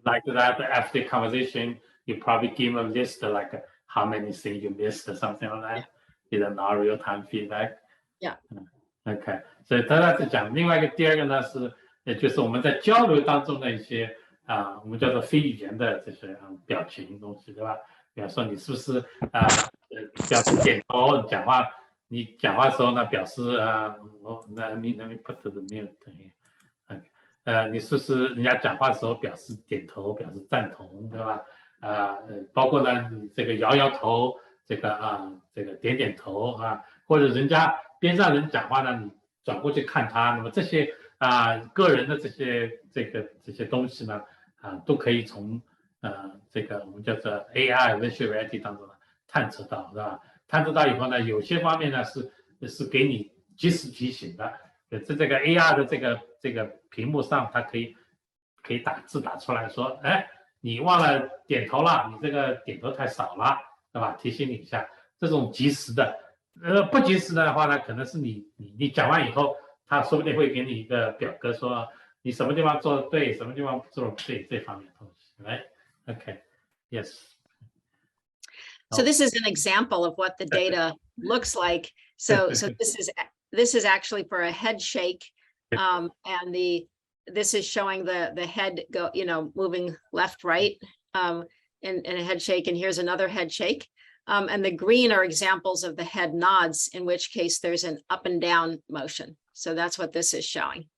Like that, after the conversation, you probably give a list like how many things you missed or something like that. Is a non-real time feedback. Yeah. OK, 所以他是讲另外一个第二个呢是，就是我们在交流当中的一些我们叫做非语言的这些表情东西，对吧？比方说你是不是表示点头，你讲话的时候呢表示let me put the mute here. 你是不是人家讲话的时候表示点头，表示赞同，对吧？包括呢你这个摇摇头，这个点点头或者人家边上人讲话呢，你转过去看他，那么这些个人的这些东西呢都可以从这个我们叫做 AI Virtual Reality 当中探测到，是吧？探测到以后呢，有些方面呢是给你及时提醒的。在这个 AR 的这个屏幕上，它可以打字打出来说，哎，你忘了点头了，你这个点头太少了，对吧？提醒你一下，这种及时的。不及时的话呢，可能是你讲完以后，他说不定会给你一个表格，说你什么地方做的对，什么地方做的不对，这方面的东西。Right? Okay. Yes. So this is an example of what the data looks like. So this is actually for a head shake, and this is showing the head go, moving left, right, in a head shake. And here's another head shake. And the green are examples of the head nods, in which case there's an up and down motion. So that's what this is showing.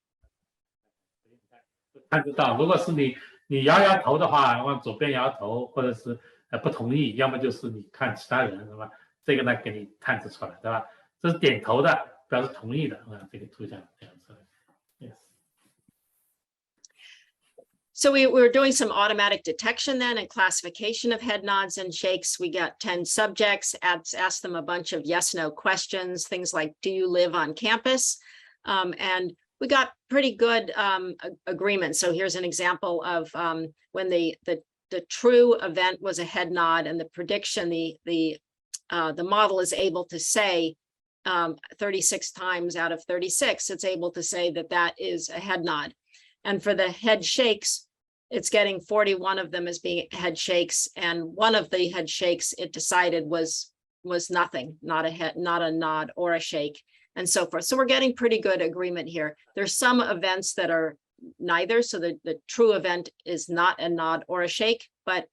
看得到，如果是你摇摇头的话，往左边摇头，或者是不同意，要么就是你看其他人，是吧？这个呢给你探知出来，对吧？这是点头的，表示同意的，这个图像这样子。Yes. So we were doing some automatic detection then and classification of head nods and shakes. We got 10 subjects, asked them a bunch of yes/no questions, things like, do you live on campus? And we got pretty good agreement. So here's an example of when the true event was a head nod, and the prediction, the model is able to say 36 times out of 36, it's able to say that is a head nod. And for the head shakes, it's getting 41 of them as being head shakes, and one of the head shakes it decided was nothing, not a nod or a shake, and so forth. So we're getting pretty good agreement here. There's some events that are neither, so the true event is not a nod or a shake, but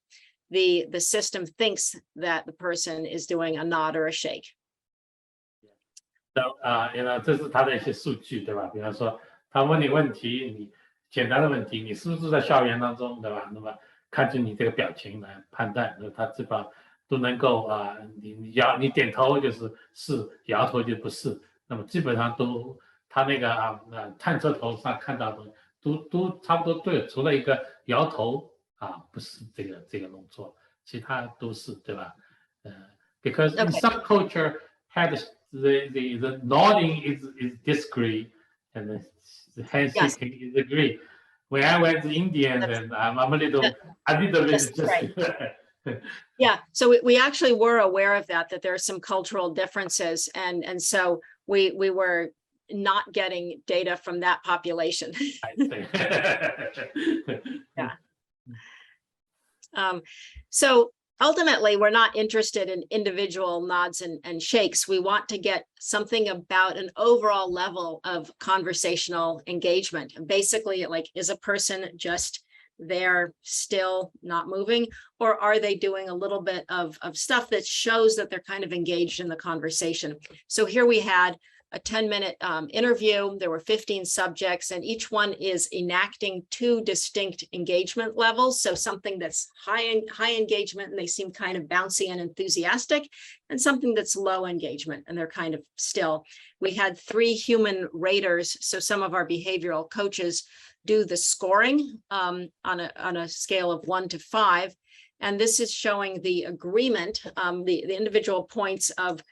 the system thinks that the person is doing a nod or a shake. So 这是他的一些数据，对吧？比方说他问你问题，你简单的问题，你是不是在校园当中，对吧？那么看着你这个表情来判断，他基本上都能够你点头就是是，摇头就不是，那么基本上都他那个探测头上看到的都差不多对，除了一个摇头不是这个弄错，其他都是，对吧？Because in some culture had the nodding is discreet and the handshaking is agreed. When I went to India, then I'm a little bit just right. Yeah, so we actually were aware of that there are some cultural differences, and so we were not getting data from that population. I see. Yeah. So ultimately, we're not interested in individual nods and shakes. We want to get something about an overall level of conversational engagement. Basically, like, is a person just they're still not moving, or are they doing a little bit of stuff that shows that they're kind of engaged in the conversation? So here we had a 10-minute interview. There were 15 subjects, and each one is enacting 2 distinct engagement levels. So something that's high engagement, and they seem kind of bouncy and enthusiastic, and something that's low engagement, and they're kind of still. We had 3 human raters. So some of our behavioral coaches do the scoring on a scale of 1 to 5. And this is showing the agreement, the individual points of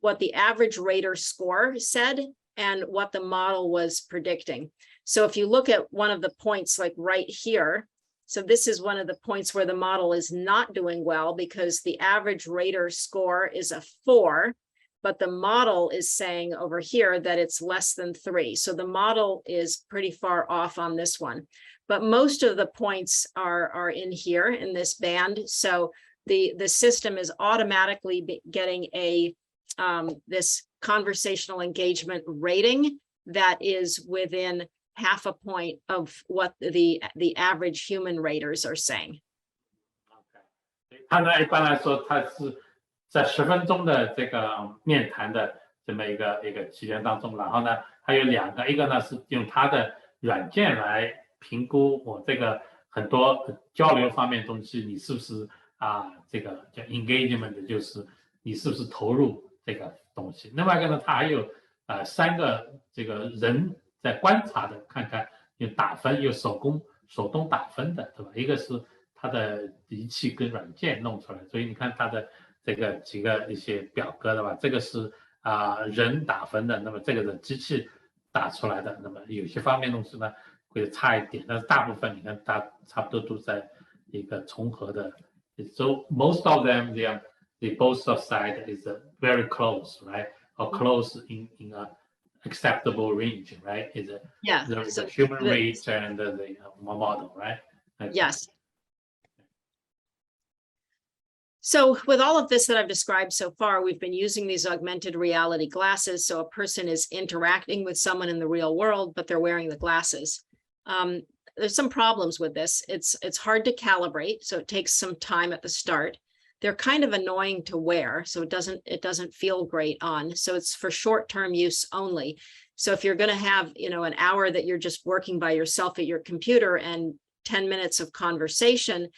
what the average rater score said and what the model was predicting. So if you look at one of the points like right here, so this is one of the points where the model is not doing well because the average rater score is a 4, but the model is saying over here that it's less than 3. So the model is pretty far off on this one, but most of the points are in here in this band. So the system is automatically getting this conversational engagement rating that is within half a point of what the average human raters are saying. 它呢，一般来说，它是在10分钟的这个面谈的这么一个期间当中，然后呢，还有2个，一个呢是用它的软件来评估我这个很多交流方面的东西，你是不是这个叫 engagement， 就是你是不是投入这个东西。另外一个呢，它还有3个这个人在观察的，看看有打分，有手动打分的，对吧？一个是它的仪器跟软件弄出来，所以你看它的这个几个一些表格的吧，这个是人打分的，那么这个是机器打出来的，那么有些方面东西呢会差一点，但是大部分你看它差不多都在一个重合的。So most of them, the both side is very close, right? Or close in a acceptable range, right? Is it? Yeah. The human rate and the model, right? Yes. So with all of this that I've described so far, we've been using these augmented reality glasses. So a person is interacting with someone in the real world, but they're wearing the glasses. There's some problems with this. It's hard to calibrate, so it takes some time at the start. They're kind of annoying to wear, so it doesn't feel great on. So it's for short-term use only. So if you're going to have, an hour that you're just working by yourself at your computer and 10 minutes of conversation,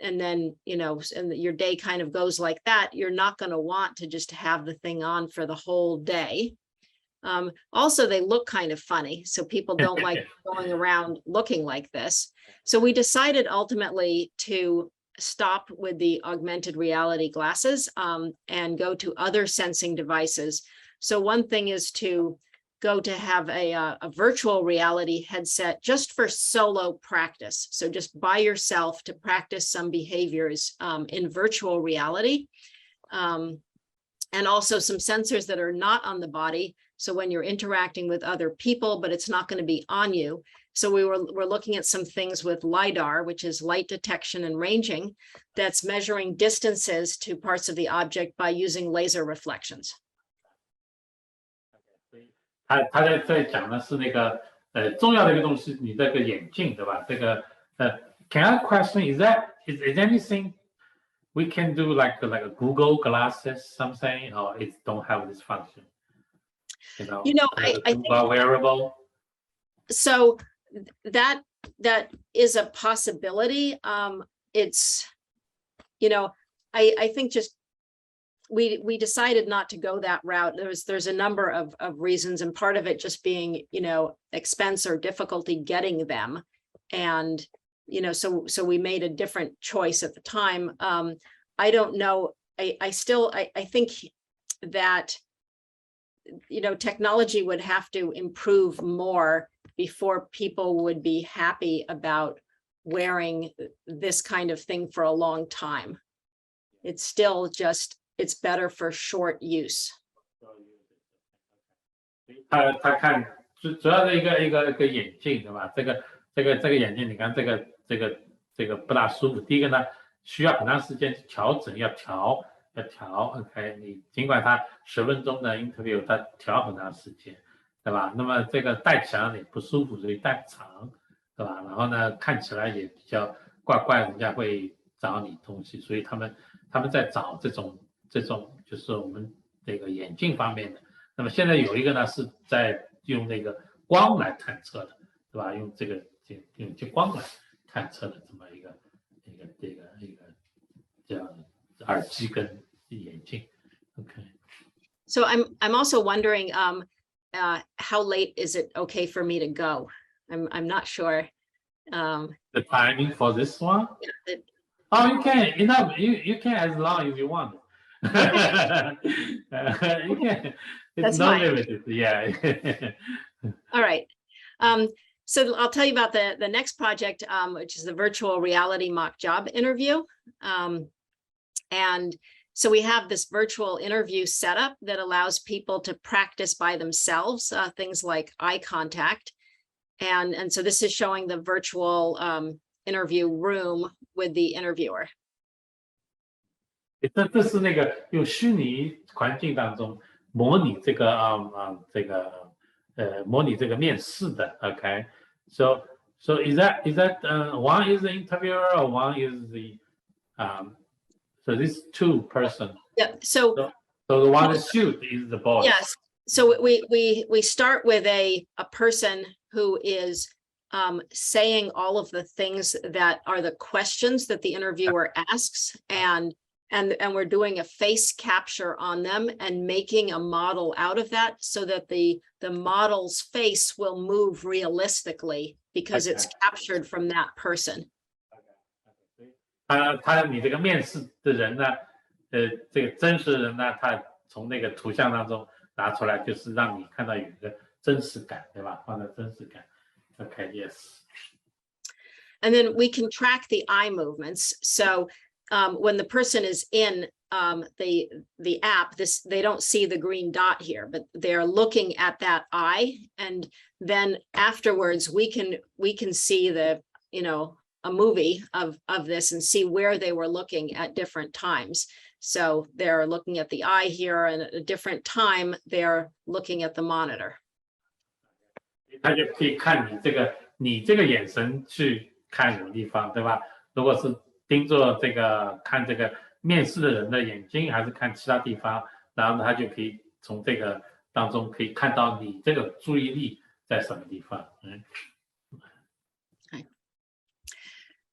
and then, and your day kind of goes like that, you're not going to want to just have the thing on for the whole day. Also, they look kind of funny, so people don't like going around looking like this. So we decided ultimately to stop with the augmented reality glasses and go to other sensing devices. So one thing is to go to have a virtual reality headset just for solo practice. So just by yourself to practice some behaviors in virtual reality. And also some sensors that are not on the body. So when you're interacting with other people, but it's not going to be on you. So we're looking at some things with LiDAR, which is light detection and ranging, that's measuring distances to parts of the object by using laser reflections. 他在讲的是那个重要的一个东西，你这个眼镜对吧？这个can I question is anything we can do like a Google glasses something or it don't have this function? I think wearable. So that is a possibility. It's I think just we decided not to go that route. There's a number of reasons, and part of it just being expense or difficulty getting them, and so we made a different choice at the time. I don't know. I think that technology would have to improve more before people would be happy about wearing this kind of thing for a long time. It's still just it's better for short use. 他看主要的一个眼镜对吧？这个眼镜，你看这个不大舒服。第一个呢，需要很长时间调整，要调。OK， 你尽管它10分钟的 interview， 它调很长时间，对吧？那么这个戴起来也不舒服，所以戴不长。对吧？然后呢，看起来也比较怪怪，人家会找你东西，所以他们在找这种就是我们这个眼镜方面的。那么现在有一个呢是在用那个光来探测的，对吧？用这个光来探测的这么一个这样的耳机跟眼镜。Okay. So I'm also wondering, how late is it okay for me to go? I'm not sure. The timing for this one? Yeah, Oh, you can. You can as long as you want. You can. It's That's no fine. limited. Yeah. all right. So I'll tell you about the next project, which is the virtual reality mock job interview. And so we have this virtual interview setup that allows people to practice by themselves, things like eye contact. And so this is showing the virtual interview room with the interviewer. 这是那个用虚拟环境当中模拟这个模拟这个面试的。Okay. So is that one is the interviewer or one is the so this two person. Yeah. So the one that shoot is the boss. yes. So we start with a person who is saying all of the things that are the questions that the interviewer asks, and we're doing a face capture on them and making a model out of that so that the model's face will move realistically because it's captured from that person. 你这个面试的人呢，这个真实人呢，他从那个图像当中拿出来，就是让你看到有一个真实感，对吧？放在真实感。Okay, yes. And then we can track the eye movements. So when the person is in the app, they don't see the green dot here, but they're looking at that eye, and then afterwards we can see a movie of this and see where they were looking at different times. So they're looking at the eye here, and at a different time they're looking at the monitor. 他就可以看你这个眼神去看什么地方，对吧？如果是盯着看这个面试的人的眼睛，还是看其他地方，然后他就可以从这个当中可以看到你这个注意力在什么地方。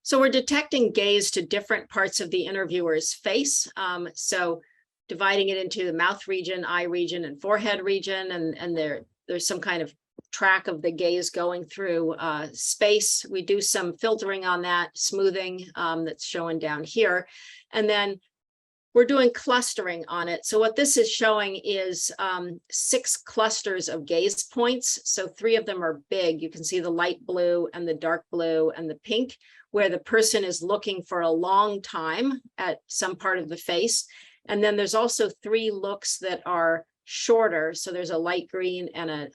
So we're detecting gaze to different parts of the interviewer's face. So dividing it into the mouth region, eye region, and forehead region, and there's some kind of track of the gaze going through space. We do some filtering on that, smoothing that's shown down here. And then we're doing clustering on it. So what this is showing is 6 clusters of gaze points. So 3 of them are big. You can see the light blue and the dark blue and the pink, where the person is looking for a long time at some part of the face. And then there's also 3 looks that are shorter. So there's a light green and a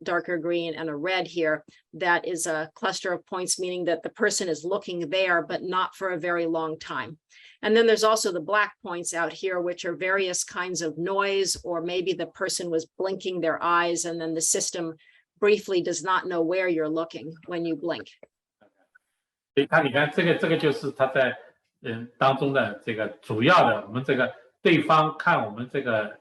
darker green and a red here. That is a cluster of points, meaning that the person is looking there, but not for a very long time. And then there's also the black points out here, which are various kinds of noise, or maybe the person was blinking their eyes and then the system briefly does not know where you're looking when you blink. 所以你看这个就是他在当中的这个主要的，我们这个对方看我们这个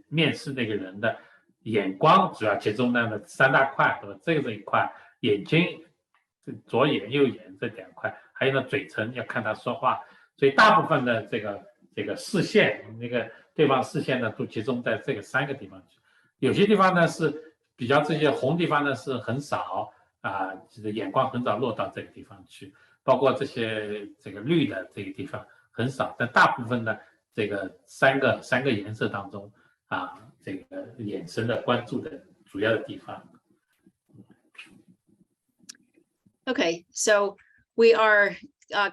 面试那个人的眼光主要集中在3大块，对吧？这个是一块，眼睛左眼右眼这2块，还有呢嘴唇要看他说话，所以大部分的这个视线，那个对方视线呢都集中在这个3个地方去，有些地方呢是比较这些红地方呢是很少。就是眼光很少落到这个地方去，包括这个绿的这个地方很少，但大部分呢，这个三个颜色当中这个眼神的关注的主要的地方。Okay, so we are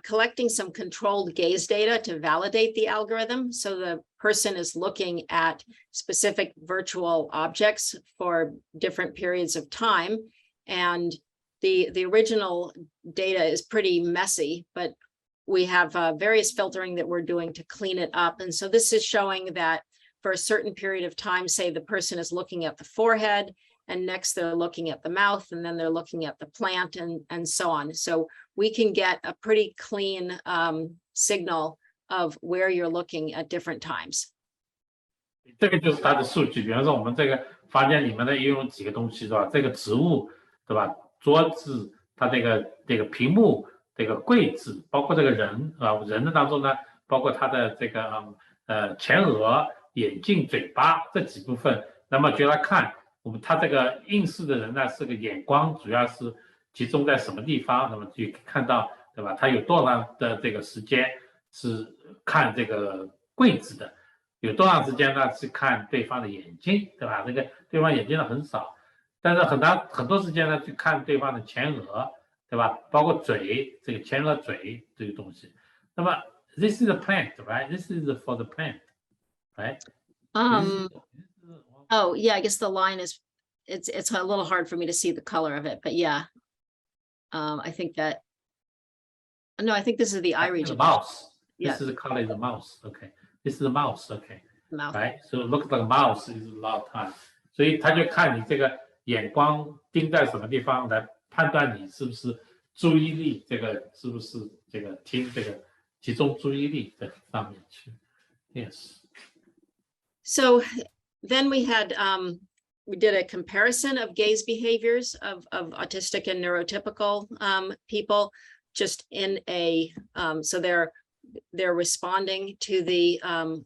collecting some controlled gaze data to validate the algorithm. So the person is looking at specific virtual objects for different periods of time. And the original data is pretty messy, but we have various filtering that we're doing to clean it up. And so this is showing that for a certain period of time, say the person is looking at the forehead, and next they're looking at the mouth, and then they're looking at the plant, and so on. So we can get a pretty clean signal of where you're looking at different times. 这个就是它的数据，比方说我们这个房间里面呢，又有几个东西是吧？这个植物对吧？桌子，它这个屏幕，这个柜子，包括这个人啊，人的当中呢，包括他的这个前额、眼镜、嘴巴这几部分。那么就来看我们他这个应试的人呢，是个眼光主要是集中在什么地方？那么就看到对吧？他有多长的这个时间是看这个柜子的？有多长时间呢？是看对方的眼睛，对吧？这个对方眼睛的很少，但是很多时间呢，去看对方的前额，对吧？包括嘴，这个前额嘴这个东西。那么 this is a plant, right? This is for the plant, right? Oh yeah, I guess the line is it's a little hard for me to see the color of it, but yeah. I think that no, I think this is the eye region. The mouse. Yeah. This is the color of the mouse. Okay. This is the mouse. Okay. Mouth. Right. So it looks like a mouse is a lot of time. 所以他就看你这个眼光盯在什么地方来判断你是不是注意力这个是不是这个听这个集中注意力的上面去。Yes. So then we had we did a comparison of gaze behaviors of autistic and neurotypical people, just in a so they're responding to the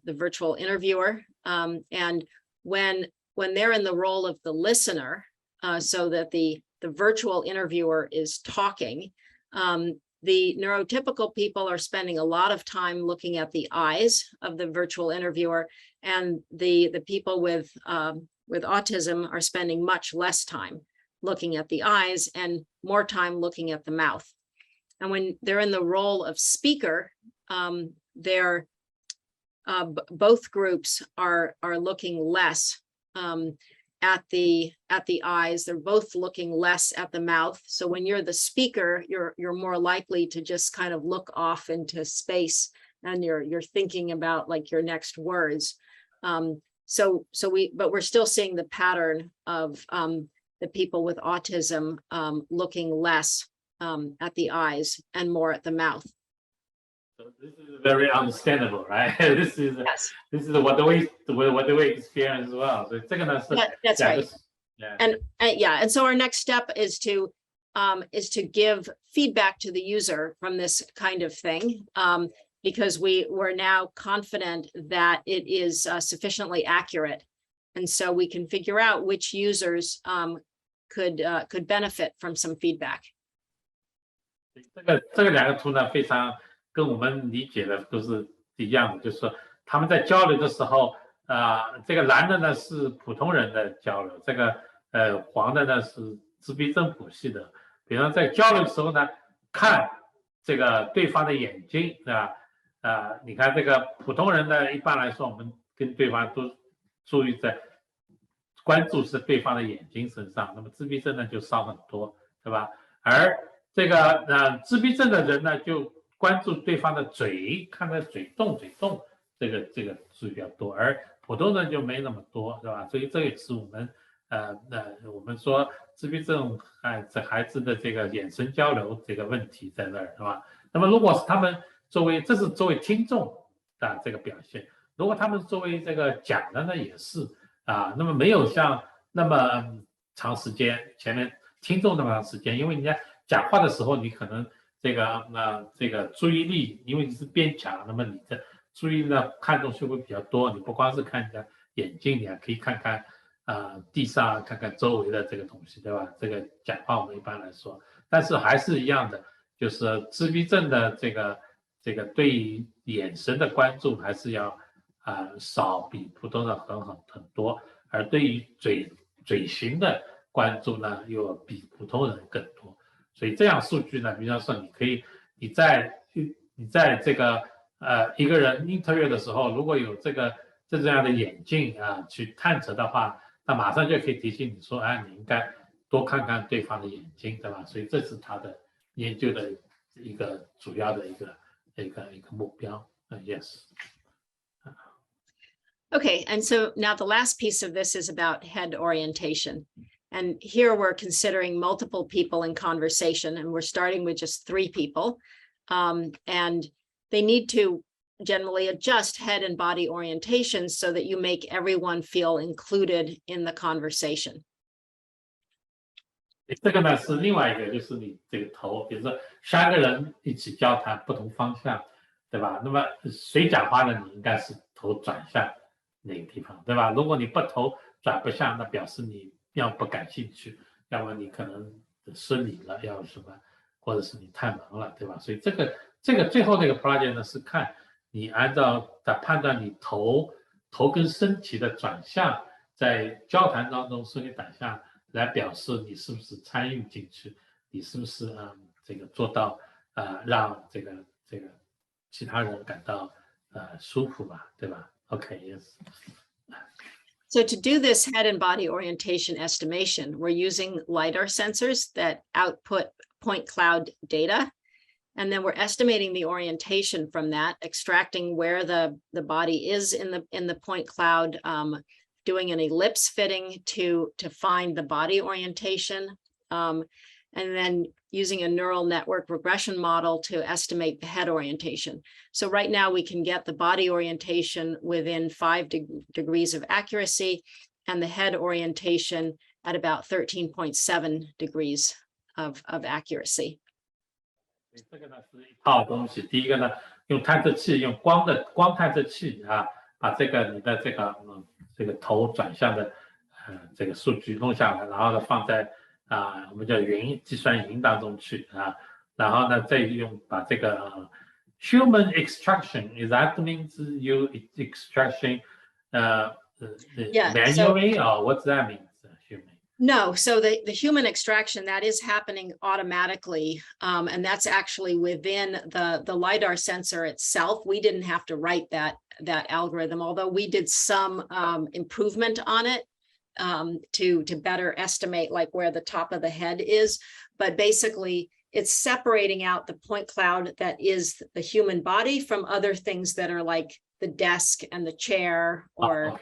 virtual interviewer, and when they're in the role of the listener, so that the virtual interviewer is talking, the neurotypical people are spending a lot of time looking at the eyes of the virtual interviewer, and the people with autism are spending much less time looking at the eyes and more time looking at the mouth. And when they're in the role of speaker, they're both groups are looking less at the eyes. They're both looking less at the mouth. So when you're the speaker, you're more likely to just kind of look off into space, and you're thinking about like your next words. But we're still seeing the pattern of the people with autism looking less at the eyes and more at the mouth. So this is very understandable, right? This is Yes. This is what the way experience as well. So 这个呢是 That's right. Yeah. And so our next step is to give feedback to the user from this kind of thing, because we're now confident that it is sufficiently accurate, and so we can figure out which users could benefit from some feedback. 这个两个图呢，非常跟我们理解的都是一样的，就是说他们在交流的时候，这个蓝的呢是普通人的交流，这个黄的呢是自闭症谱系的。比方在交流的时候呢，看这个对方的眼睛，对吧？你看这个普通人呢，一般来说我们跟对方都注意在关注是对方的眼睛身上，那么自闭症呢就少很多，对吧？而这个自闭症的人呢，就关注对方的嘴，看他嘴动，这个注意比较多，而普通人就没那么多，对吧？所以这也是我们我们说自闭症孩子的这个眼神交流这个问题在那儿，是吧？那么如果是他们作为听众的这个表现，如果他们作为这个讲的呢也是那么没有像那么长时间前面听众那么长时间，因为人家讲话的时候你可能这个注意力，因为你是边讲，那么你的注意力呢看东西会比较多，你不光是看人家眼睛，你还可以看看地上，看看周围的这个东西，对吧？这个讲话我们一般来说，但是还是一样的，就是自闭症的这个对于眼神的关注还是要少，比普通人很多，而对于嘴型的关注呢又比普通人更多。所以这样数据呢，比方说你在这个一个人 interview 的时候，如果有这样的眼镜去探测的话，那马上就可以提醒你说，你应该多看看对方的眼睛，对吧？所以这是他的研究的一个主要的一个目标。Yes. Okay, and so now the last piece of this is about head orientation. And here we're considering multiple people in conversation, and we're starting with just 3 people. And they need to generally adjust head and body orientation so that you make everyone feel included in the conversation. 这个呢是另外一个，就是你这个头，比如说3个人一起交谈不同方向，对吧？那么谁讲话呢？你应该是头转向那个地方，对吧？如果你不头转不向，那表示你要不感兴趣，要么你可能失礼了，要什么，或者是你太忙了，对吧？所以这个最后那个 project 呢是看你按照在判断你头跟身体的转向，在交谈当中身体转向。来表示你是不是参与进去，你是不是这个做到让这个其他人感到舒服吧，对吧 ？Okay, yes. So to do this head and body orientation estimation, we're using LiDAR sensors that output point cloud data, and then we're estimating the orientation from that, extracting where the body is in the point cloud. Doing an ellipse fitting to find the body orientation, and then using a neural network regression model to estimate the head orientation. So right now we can get the body orientation within 5 degrees of accuracy and the head orientation at about 13.7 degrees of accuracy. 这个呢是一套东西，第一个呢用探测器，用光探测器把这个你的这个头转向的这个数据弄下来，然后呢放在我们叫计算云当中去然后呢再把这个human extraction, is that means you extraction manually or what's that mean? Human? No, so the human extraction, that is happening automatically, and that's actually within the LiDAR sensor itself. We didn't have to write that algorithm, although we did some improvement on it to better estimate like where the top of the head is. But basically, it's separating out the point cloud that is the human body from other things that are like the desk and the chair, or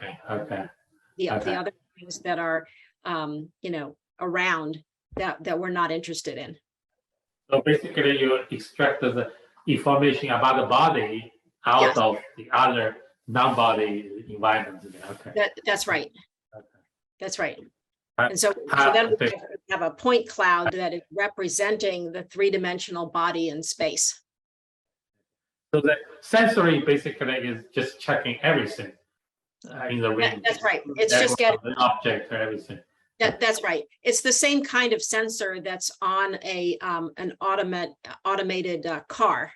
the other things that are around that we're not interested in. So basically you extract the information about the body out of the other non-body environment. Okay. That's right. Okay. That's right. And so then we have a point cloud that is representing the 3-dimensional body in space. So the sensory basically is just checking everything in the range. That's right. It's just getting an object or everything. That's right. It's the same kind of sensor that's on an automated car,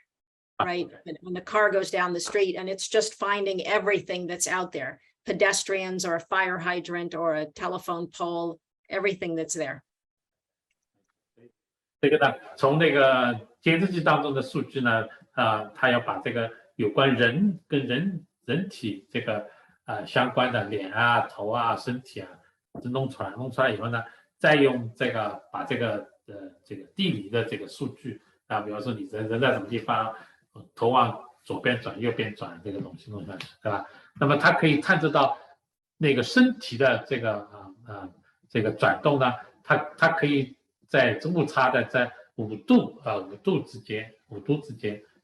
right? Okay. When the car goes down the street, and it's just finding everything that's out there, pedestrians or a fire hydrant or a telephone pole, everything that's there. 这个呢，从那个监视器当中的数据呢，它要把这个有关人跟人体这个相关的脸头身体弄出来以后呢，再用这个把这个地理的这个数据比如说你人在什么地方，头往左边转右边转这个东西弄下去，对吧？那么它可以探测到那个身体的这个转动呢，它可以在误差在5度之间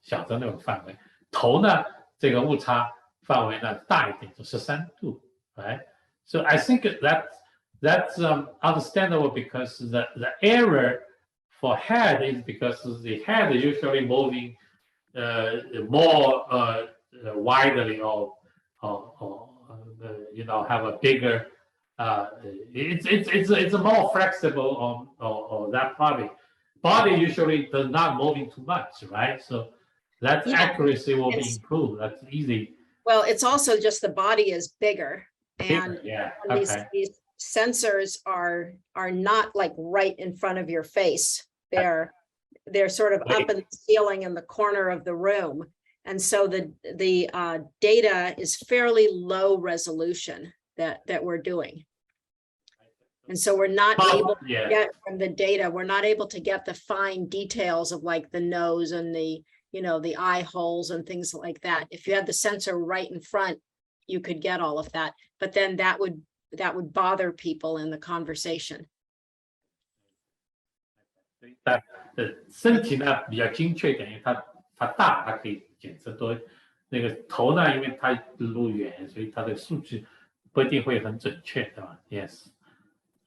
小的那种范围，头呢这个误差范围呢大一点，就13度 ，right? So I think that's understandable because the error for head is because the head is usually moving more widely or have a bigger it's more flexible or that body usually does not moving too much, right? So that accuracy will be improved. That's easy. Well, it's also just the body is bigger. And these sensors are not like right in front of your face. They're sort of up in the ceiling in the corner of the room. And so the data is fairly low resolution that we're doing. And so we're not able to get from the data, we're not able to get the fine details of like the nose and the eye holes and things like that. If you had the sensor right in front, you could get all of that, but then that would bother people in the conversation. 所以它身体呢比较精确一点，因为它大，它可以检测多。那个头呢，因为它路远，所以它的数据不一定会很准确，对吧 ？Yes.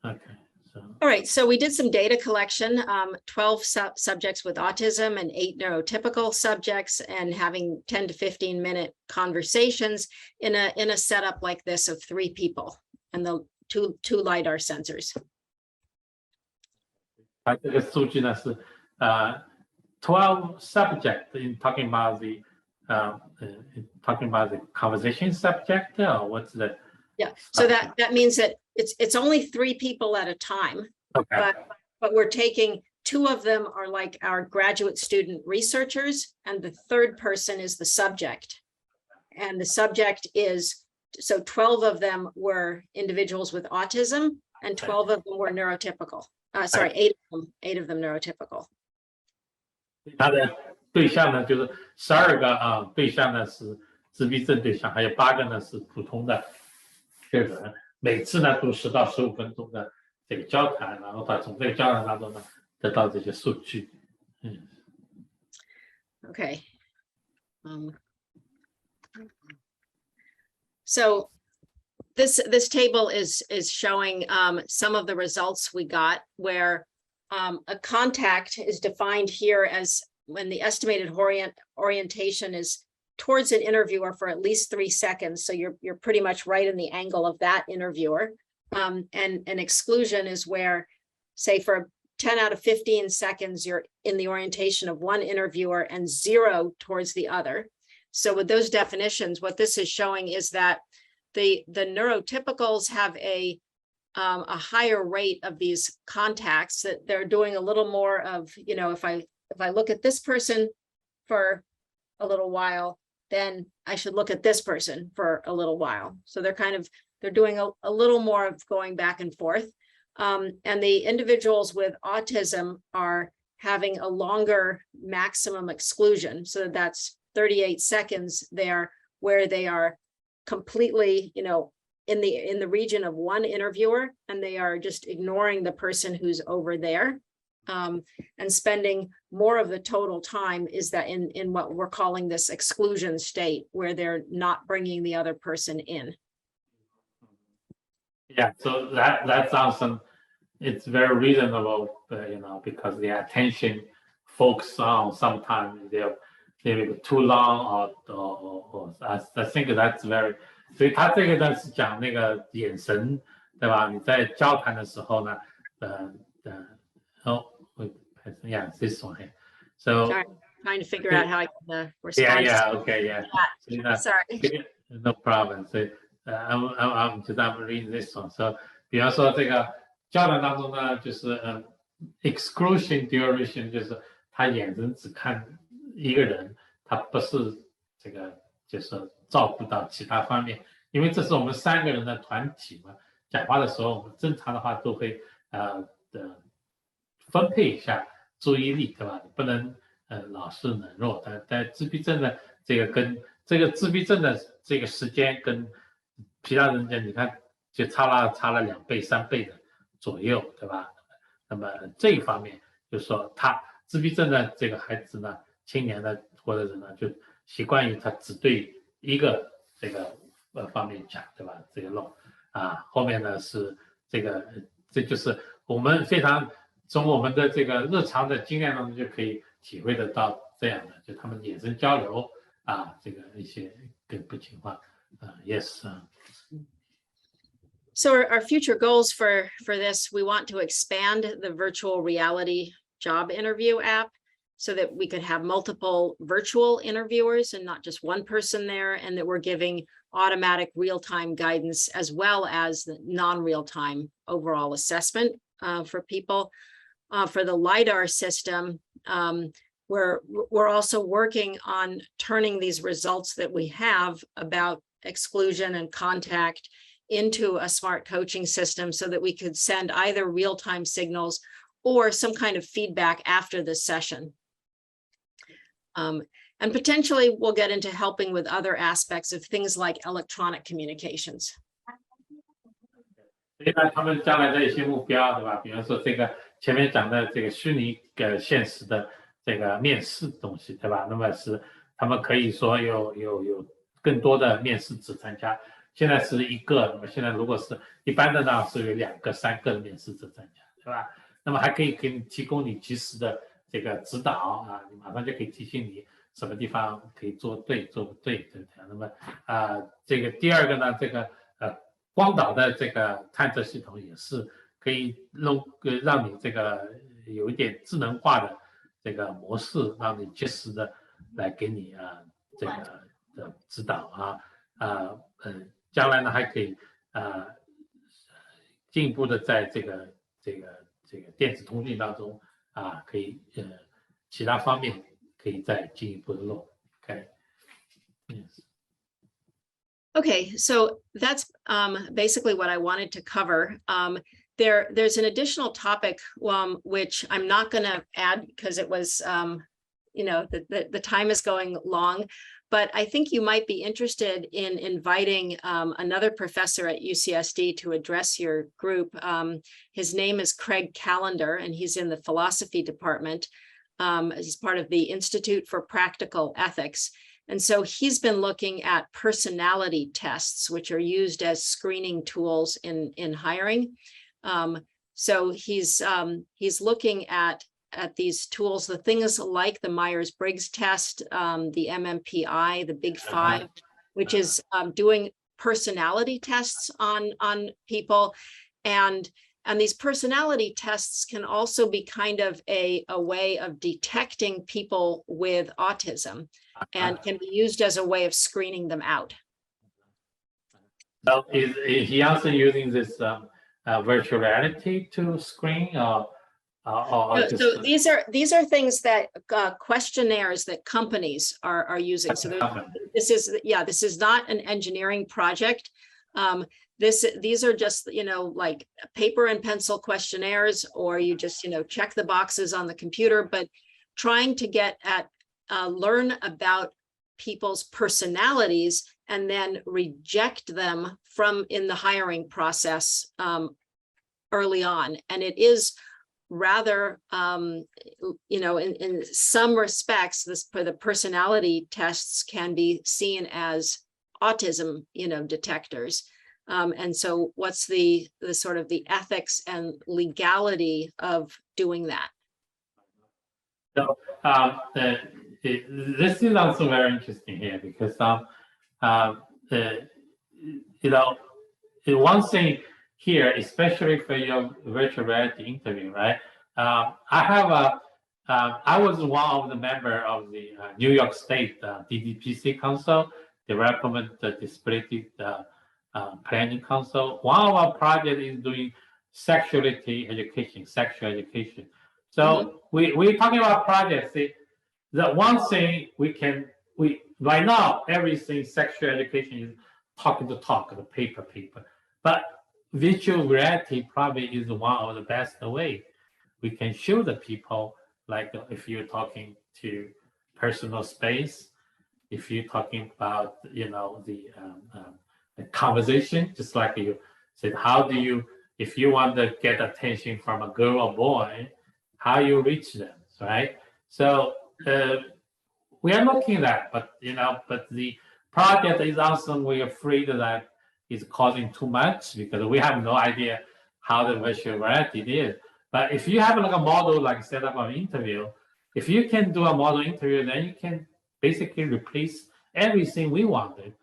Okay. So. All right, so we did some data collection, 12 subjects with autism and 8 neurotypical subjects, and having 10 to 15-minute conversations in a setup like this of 3 people and the two LiDAR sensors. 它这个数据呢是12 subject in talking about the conversation subject, or what's the? Yeah, so that means that it's only 3 people at a time. Okay. But we're taking 2 of them are like our graduate student researchers, and the 3rd person is the subject. And the subject is, so 12 of them were individuals with autism, and 12 of them were neurotypical. Sorry, 8 of them neurotypical. 它的对象呢，就是12个对象呢是自闭症对象，还有8个呢是普通的这个人。每次呢都10到15分钟的这个交谈，然后他从这个交谈当中呢得到这些数据。Okay. So this table is showing some of the results we got, where a contact is defined here as when the estimated orientation is towards an interviewer for at least 3 seconds. So you're pretty much right in the angle of that interviewer. And an exclusion is where, say, for 10 out of 15 seconds, you're in the orientation of one interviewer and 0 towards the other. So with those definitions, what this is showing is that the neurotypicals have a higher rate of these contacts, that they're doing a little more of, you know, if I look at this person for a little while, then I should look at this person for a little while. So they're doing a little more of going back and forth. And the individuals with autism are having a longer maximum exclusion. So that's 38 seconds there, where they are completely, you know, in the region of one interviewer, and they are just ignoring the person who's over there, and spending more of the total time is that in what we're calling this exclusion state, where they're not bringing the other person in. Yeah, so that sounds it's very reasonable, you know, because the attention focus on sometimes they're maybe too long or I think that's very. 所以他这个呢是讲那个眼神，对吧？你在交谈的时候呢yeah, this one here. So trying to figure out how I can respond. Yeah. Sorry. No problem. So I'm reading this one. So 比方说这个交谈当中呢，就是exclusion duration， 就是他眼神只看一个人，他不是这个就是照顾到其他方面，因为这是我们3个人的团体嘛，讲话的时候我们正常的话都会分配一下注意力，对吧？不能老是冷落。但自闭症的这个跟这个自闭症的这个时间跟其他人讲，你看就差了2倍3倍的左右，对吧？那么这一方面就是说，他自闭症的这个孩子呢，青年的或者人呢，就习惯于他只对一个这个方面讲，对吧？这个弄后面呢是这个，这就是我们非常从我们的这个日常的经验当中就可以体会得到这样的，就他们眼神交流这个一些跟不情况yes. So our future goals for this, we want to expand the virtual reality job interview app so that we could have multiple virtual interviewers and not just one person there, and that we're giving automatic real-time guidance as well as the non-real-time overall assessment for people. For the LiDAR system, we're also working on turning these results that we have about exclusion and contact into a smart coaching system so that we could send either real-time signals or some kind of feedback after the session. And potentially we'll get into helping with other aspects of things like electronic communications. 所以呢，他们将来的一些目标，对吧？比方说这个前面讲的这个虚拟现实的这个面试东西，对吧？那么是他们可以说有更多的面试者参加，现在是1个，那么现在如果是一般的呢，是有2个、3个的面试者参加，对吧？那么还可以给你提供你及时的这个指导啊，你马上就可以提醒你什么地方可以做对做不对，对不对？那么这个第二个呢，这个光导的这个探测系统也是可以让你这个有一点智能化的这个模式，让你及时的来给你这个指导将来呢还可以进一步的在这个电子通讯当中可以其他方面可以再进一步的弄。Okay. Yes. Okay, so that's basically what I wanted to cover. There's an additional topic which I'm not going to add because it was, the time is going long, but I think you might be interested in inviting another professor at UCSD to address your group. His name is Craig Callender, and he's in the philosophy department. He's part of the Institute for Practical Ethics. And so he's been looking at personality tests, which are used as screening tools in hiring. So he's looking at these tools, the things like the Myers-Briggs test, the MMPI, the Big Five, which is doing personality tests on people. And these personality tests can also be kind of a way of detecting people with autism and can be used as a way of screening them out. So is he also using this virtual reality to screen or just... So these are things that questionnaires that companies are using. So this is not an engineering project. These are just, like paper and pencil questionnaires, or you just, check the boxes on the computer, but trying to get at learn about people's personalities and then reject them in the hiring process early on. And it is rather, in some respects, the personality tests can be seen as autism, detectors. And so what's the sort of the ethics and legality of doing that? So this is also very interesting here because one thing here, especially for your virtual reality interview, right? I was one of the members of the New York State DDPC Council, Development Disability Planning Council. One of our projects is doing sexual education. So we're talking about projects. The one thing right now, everything sexual education is talking to talk, the paper. But virtual reality probably is one of the best way. We can show the people, like if you're talking to personal space, if you're talking about, the conversation, just like you said, if you want to get attention from a girl or boy, how you reach them, right? So we are looking at that, but the project is also, we're afraid that it's causing too much because we have no idea how the virtual reality is. But if you have like a model, like set up an interview, if you can do a model interview, then you can basically replace everything we wanted.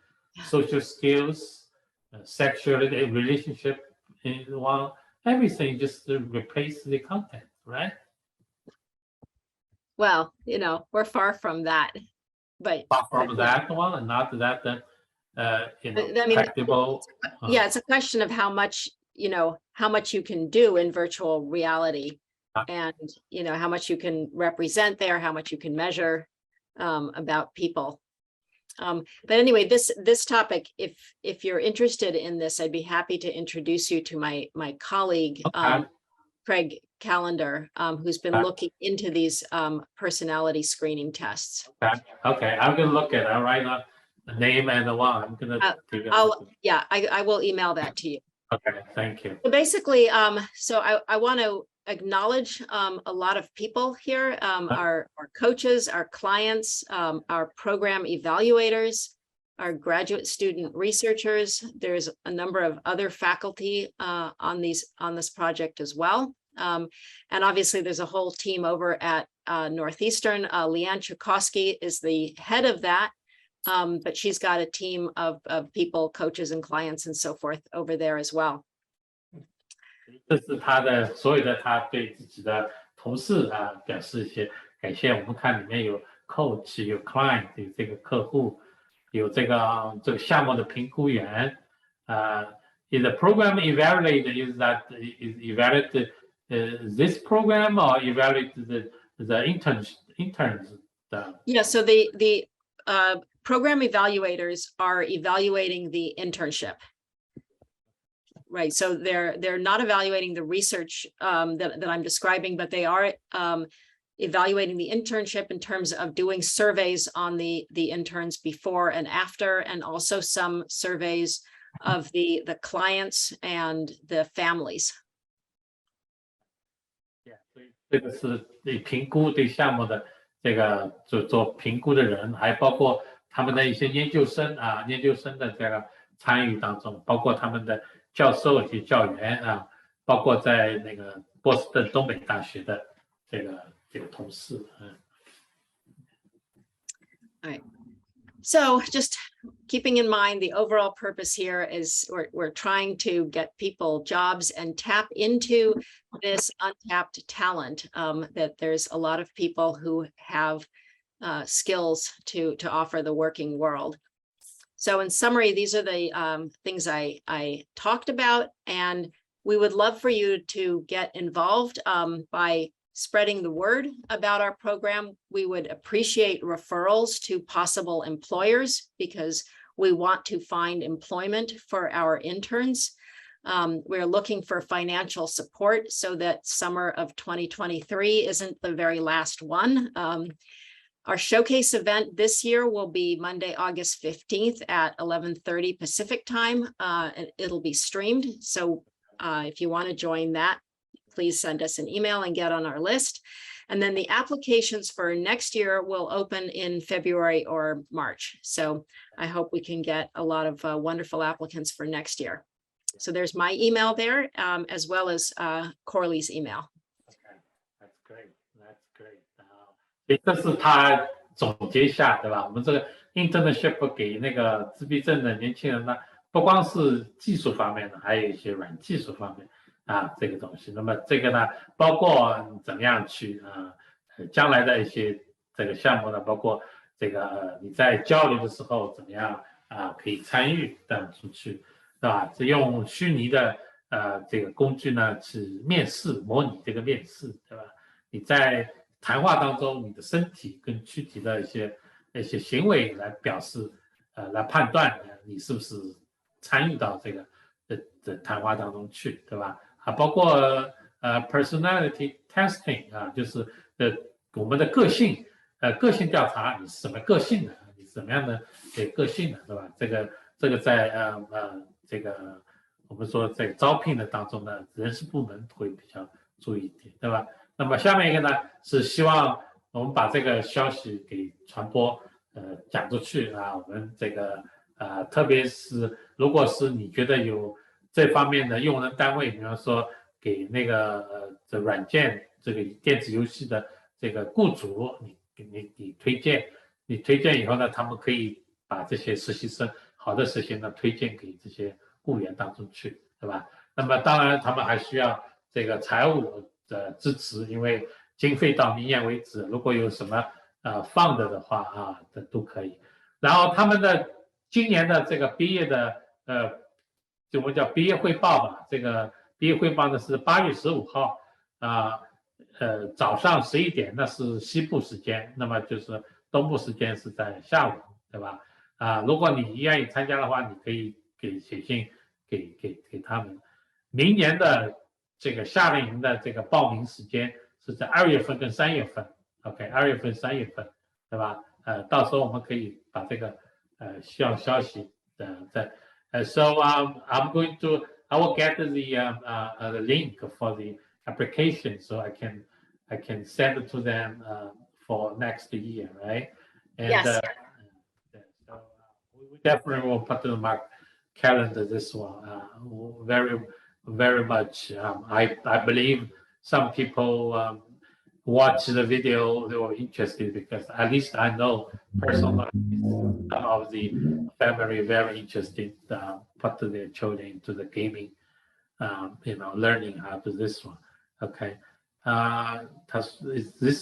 Social skills, sexual relationship, everything, just to replace the content, right? Well, we're far from that, but far from that one, and not that practical. Yeah, it's a question of how much you can do in virtual reality, and how much you can represent there, how much you can measure about people. But anyway, this topic, if you're interested in this, I'd be happy to introduce you to my colleague, Craig Callender, who's been looking into these personality screening tests. Okay, I'm gonna look at it right now. The name and the one. I'm gonna. I will email that to you. Okay, thank you. So basically, so I want to acknowledge a lot of people here, our coaches, our clients, our program evaluators, our graduate student researchers. There's a number of other faculty on this project as well. And obviously there's a whole team over at Northeastern. Leanne Chukowski is the head of that, but she's got a team of people, coaches and clients and so forth over there as well. 这是他的所有的他对自己的同事表示一些感谢。我们看里面有 coach， 有 client， 有这个客户，有这个项目的评估员。Is the program evaluated? Is that evaluate this program or evaluate the interns? Yeah, so the program evaluators are evaluating the internship. Right, so they're not evaluating the research that I'm describing, but they are evaluating the internship in terms of doing surveys on the interns before and after, and also some surveys of the clients and the families. Yeah, 这个是对评估对项目的这个做评估的人，还包括他们的一些研究生研究生的这个参与当中，包括他们的教授以及教员包括在那个波士顿东北大学的这个同事。All right. So just keeping in mind the overall purpose here is we're trying to get people jobs and tap into this untapped talent, that there's a lot of people who have skills to offer the working world. So in summary, these are the things I talked about, and we would love for you to get involved by spreading the word about our program. We would appreciate referrals to possible employers because we want to find employment for our interns. We're looking for financial support so that summer of 2023 isn't the very last one. Our showcase event this year will be Monday, August 15th at 11:30 Pacific time. And it'll be streamed. So if you want to join that, please send us an email and get on our list. And then the applications for next year will open in February or March. So I hope we can get a lot of wonderful applicants for next year. So there's my email there, as well as Corley's email. Okay, that's great. That's great. 这是他总结一下，对吧？我们这个 internship 给那个自闭症的年轻人呢，不光是技术方面的，还有一些软技术方面。这个东西，那么这个呢，包括怎么样去将来的一些这个项目呢，包括这个你在交流的时候怎么样可以参与等出去，是吧？是用虚拟的这个工具呢去面试，模拟这个面试，对吧？你在谈话当中，你的身体跟躯体的一些行为来表示来判断你是不是参与到这个的谈话当中去，对吧？包括personality testing 就是我们的个性调查，你是什么个性的，你是什么样的个性的，对吧？这个在这个我们说在招聘的当中呢，人事部门会比较注意一点，对吧？那么下面一个呢是希望我们把这个消息给传播讲出去我们这个特别是如果是你觉得有这方面的用人单位，比方说给那个这软件这个电子游戏的这个雇主，你推荐以后呢，他们可以把这些实习生好的实习生推荐给这些雇员当中去，对吧？那么当然他们还需要这个财务的支持，因为经费到明年为止，如果有什么fund的话这都可以。然后他们的今年的这个毕业的就我们叫毕业汇报吧，这个毕业汇报呢是8月15号早上11点，那是西部时间，那么就是东部时间是在下午，对吧？如果你愿意参加的话，你可以写信给他们。明年的这个夏令营的这个报名时间是在2月份跟3月份 ，OK，2月份、3月份，对吧？到时候我们可以把这个消息So I will get the link for the application, so I can send it to them for next year, right? And, Yes. So we definitely will put in my calendar this one. Very much. I believe some people watch the video, they were interested because at least I know personally some of the family very interested put their children into the gaming, learning how to this one. Okay. Is this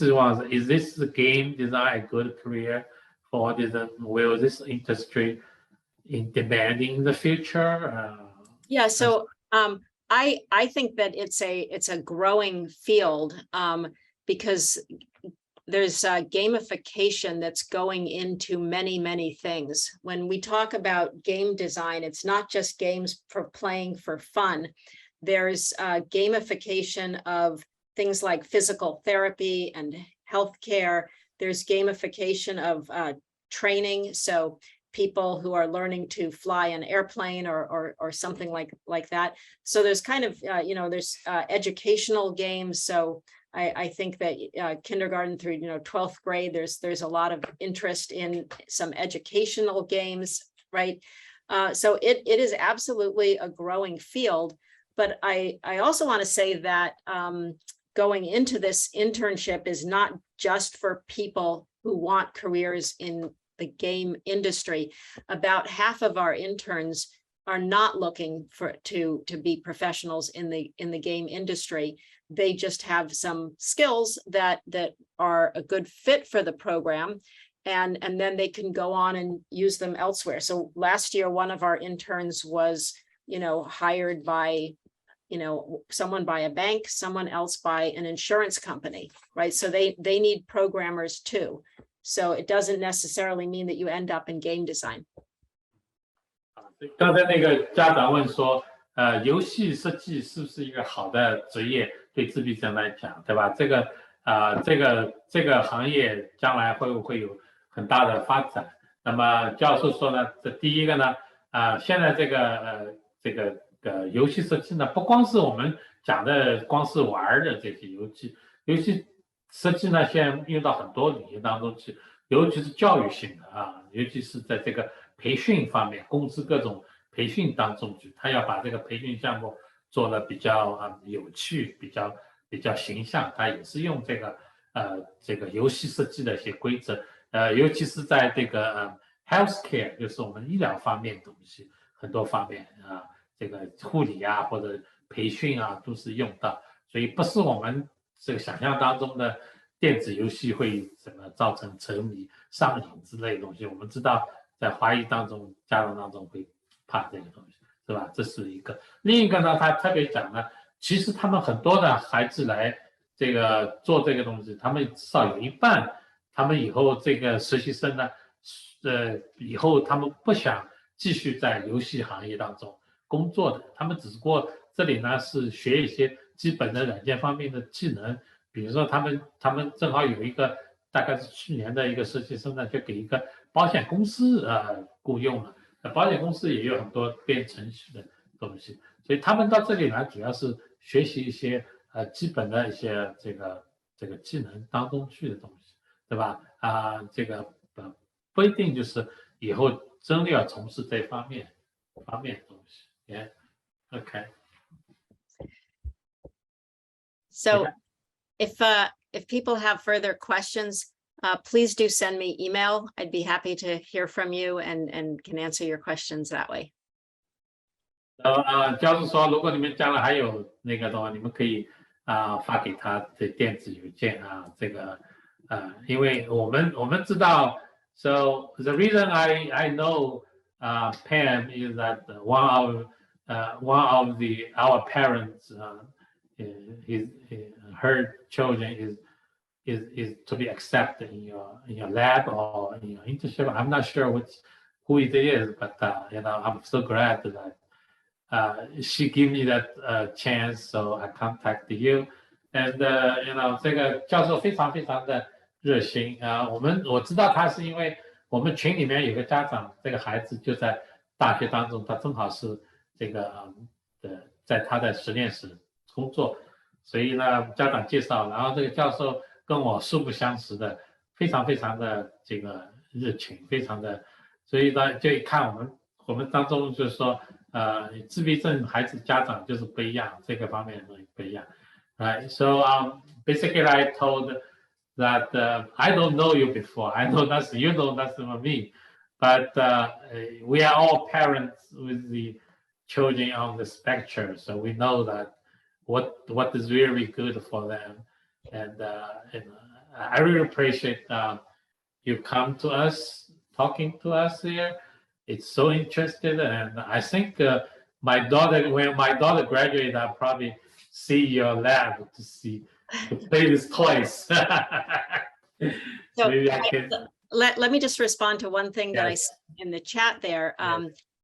the game design a good career for autism? Will this industry in demanding in the future? Yeah, so I think that it's a growing field because there's gamification that's going into many things. When we talk about game design, it's not just games for playing for fun. There's gamification of things like physical therapy and healthcare. There's gamification of training. So people who are learning to fly an airplane or something like that. So there's kind of, there's educational games. So I think that kindergarten through 12th grade, there's a lot of interest in some educational games, right? So it is absolutely a growing field. But I also want to say that going into this internship is not just for people who want careers in the game industry. About half of our interns are not looking to be professionals in the game industry. They just have some skills that are a good fit for the program, and then they can go on and use them elsewhere. So last year, one of our interns was, hired by, someone by a bank, someone else by an insurance company, right? So they need programmers too. So it doesn't necessarily mean that you end up in game design. 刚才那个家长问说，游戏设计是不是一个好的职业？对自闭症来讲，对吧？这个行业将来会不会有很大的发展？那么教授说呢，这第一个呢，现在这个游戏设计呢，不光是我们讲的光是玩的这些游戏设计呢，现在用到很多领域当中去，尤其是教育性的尤其是在这个培训方面，公司各种培训当中去，他要把这个培训项目做得比较有趣，比较形象，他也是用这个游戏设计的一些规则，尤其是在这个healthcare， 就是我们医疗方面的东西，很多方面这个护理或者培训都是用到，所以不是我们这个想象当中的电子游戏会怎么造成沉迷、上瘾之类的东西。我们知道，在华裔当中、家长当中会怕这个东西，是吧？这是一个。另一个呢，他特别讲呢，其实他们很多的孩子来这个做这个东西，他们至少有一半，他们以后这个实习生呢，以后他们不想继续在游戏行业当中工作的，他们只不过这里呢是学一些基本的软件方面的技能，比如说他们正好有一个大概是去年的一个实习生呢，就给一个保险公司雇佣了，保险公司也有很多编程序的东西，所以他们到这里来主要是学习一些基本的一些这个技能当中去的东西，对吧？这个不一定就是以后真的要从事这方面的东西。Yeah. Okay. So if people have further questions, please do send me email. I'd be happy to hear from you and can answer your questions that way. 教授说，如果你们将来还有那个的话，你们可以发给他的电子邮件这个因为我们知道 ，so the reason I know Pam is that one of our parents her children is to be accepted in your lab or in your internship. I'm not sure who it is, but I'm so glad that she gave me that chance, so I contacted you. And 这个教授非常的热心我知道他是因为我们群里面有个家长，这个孩子就在大学当中，他正好是这个在他的实验室工作，所以呢，家长介绍，然后这个教授跟我素不相识的，非常的这个热情，非常的，所以呢，就一看我们当中就是说，自闭症孩子家长就是不一样，这个方面不一样。Right, so basically I told that I don't know you before. I know nothing. You know nothing about me, but we are all parents with the children on the spectrum, so we know that what is really good for them. And I really appreciate you come to us, talking to us here. It's so interested, and I think when my daughter graduated, I'll probably see your lab to play with toys. So Maybe I can. let me just respond to one thing that I Yes. said in the chat there.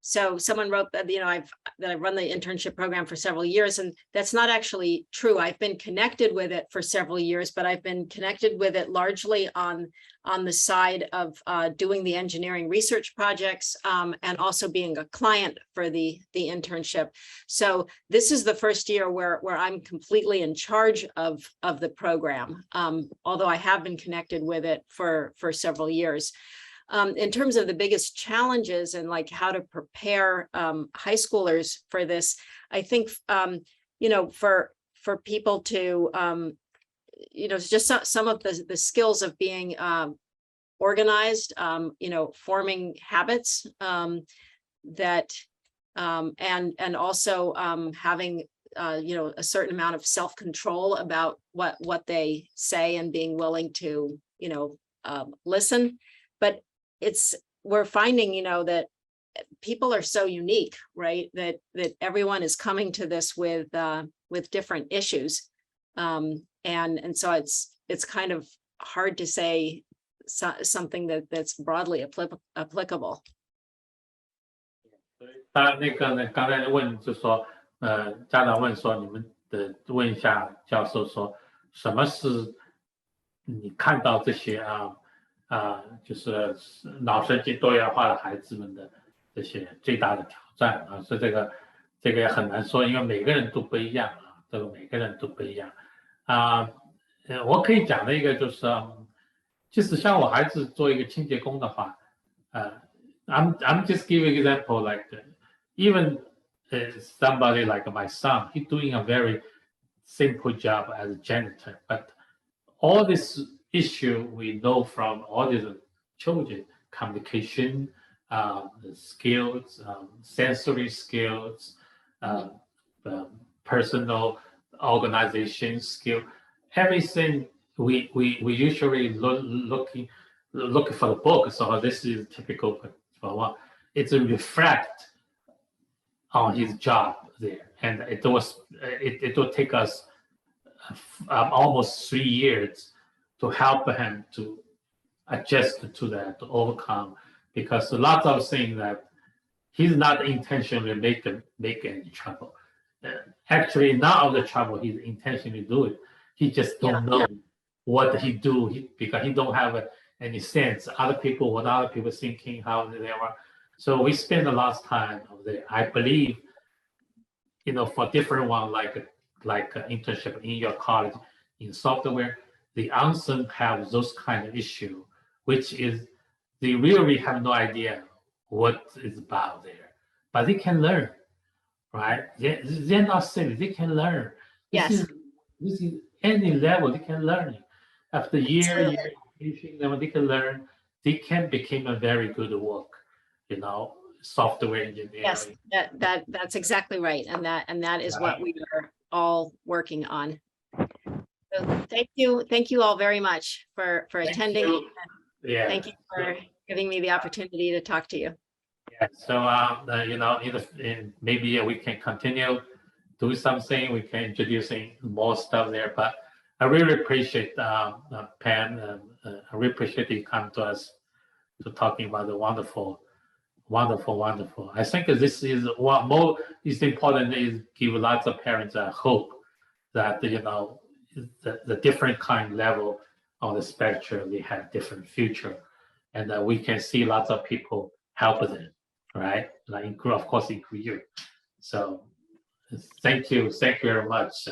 So someone wrote that, I've run the internship program for several years, and that's not actually true. I've been connected with it for several years, but I've been connected with it largely on the side of doing the engineering research projects and also being a client for the internship. So this is the first year where I'm completely in charge of the program, although I have been connected with it for several years. In terms of the biggest challenges and like how to prepare high schoolers for this, I think, for people to, just some of the skills of being organized, forming habits that, and also having, a certain amount of self-control about what they say and being willing to, listen. But we're finding, that people are so unique, right? That everyone is coming to this with different issues. And so it's kind of hard to say something that's broadly applicable. 他那个呢，刚才问就说，家长问说，你们问一下教授说，什么是你看到这些就是脑神经多元化的孩子们的这些最大的挑战啊，所以这个也很难说，因为每个人都不一样啊，这个每个人都不一样我可以讲的一个就是，即使像我孩子做一个清洁工的话，I'm just giving example like even somebody like my son, he's doing a very simple job as a janitor, but all this issue we know from all these children, communication skills, sensory skills, personal organization skill, everything we usually looking for the book. So this is typical for one. It's a reflect on his job there, and it will take us almost 3 years to help him to adjust to that, to overcome, because lots of things that he's not intentionally make any trouble. Actually, none of the trouble he's intentionally doing. He just don't know what he do because he don't have any sense. What other people thinking, how they are. So we spend a lot of time over there. I believe, for different one like internship in your college in software, the unsung have those kind of issue, which is they really have no idea what is about there, but they can learn, right? They're not silly. They can learn. Yes. This is any level they can learn. After year teaching them, they can learn. They can become a very good work, software engineering. Yes, that's exactly right, and that is what we are all working on. So thank you all very much for attending. Yeah. Thank you for giving me the opportunity to talk to you. Yeah. So maybe we can continue do something. We can introducing more stuff there, but I really appreciate Pam. I really appreciate you come to us to talking about the wonderful. I think this is what more is important is give lots of parents a hope that the different kind level on the spectrum they have different future, and we can see lots of people help them, right? Like of course include you. So thank you very much.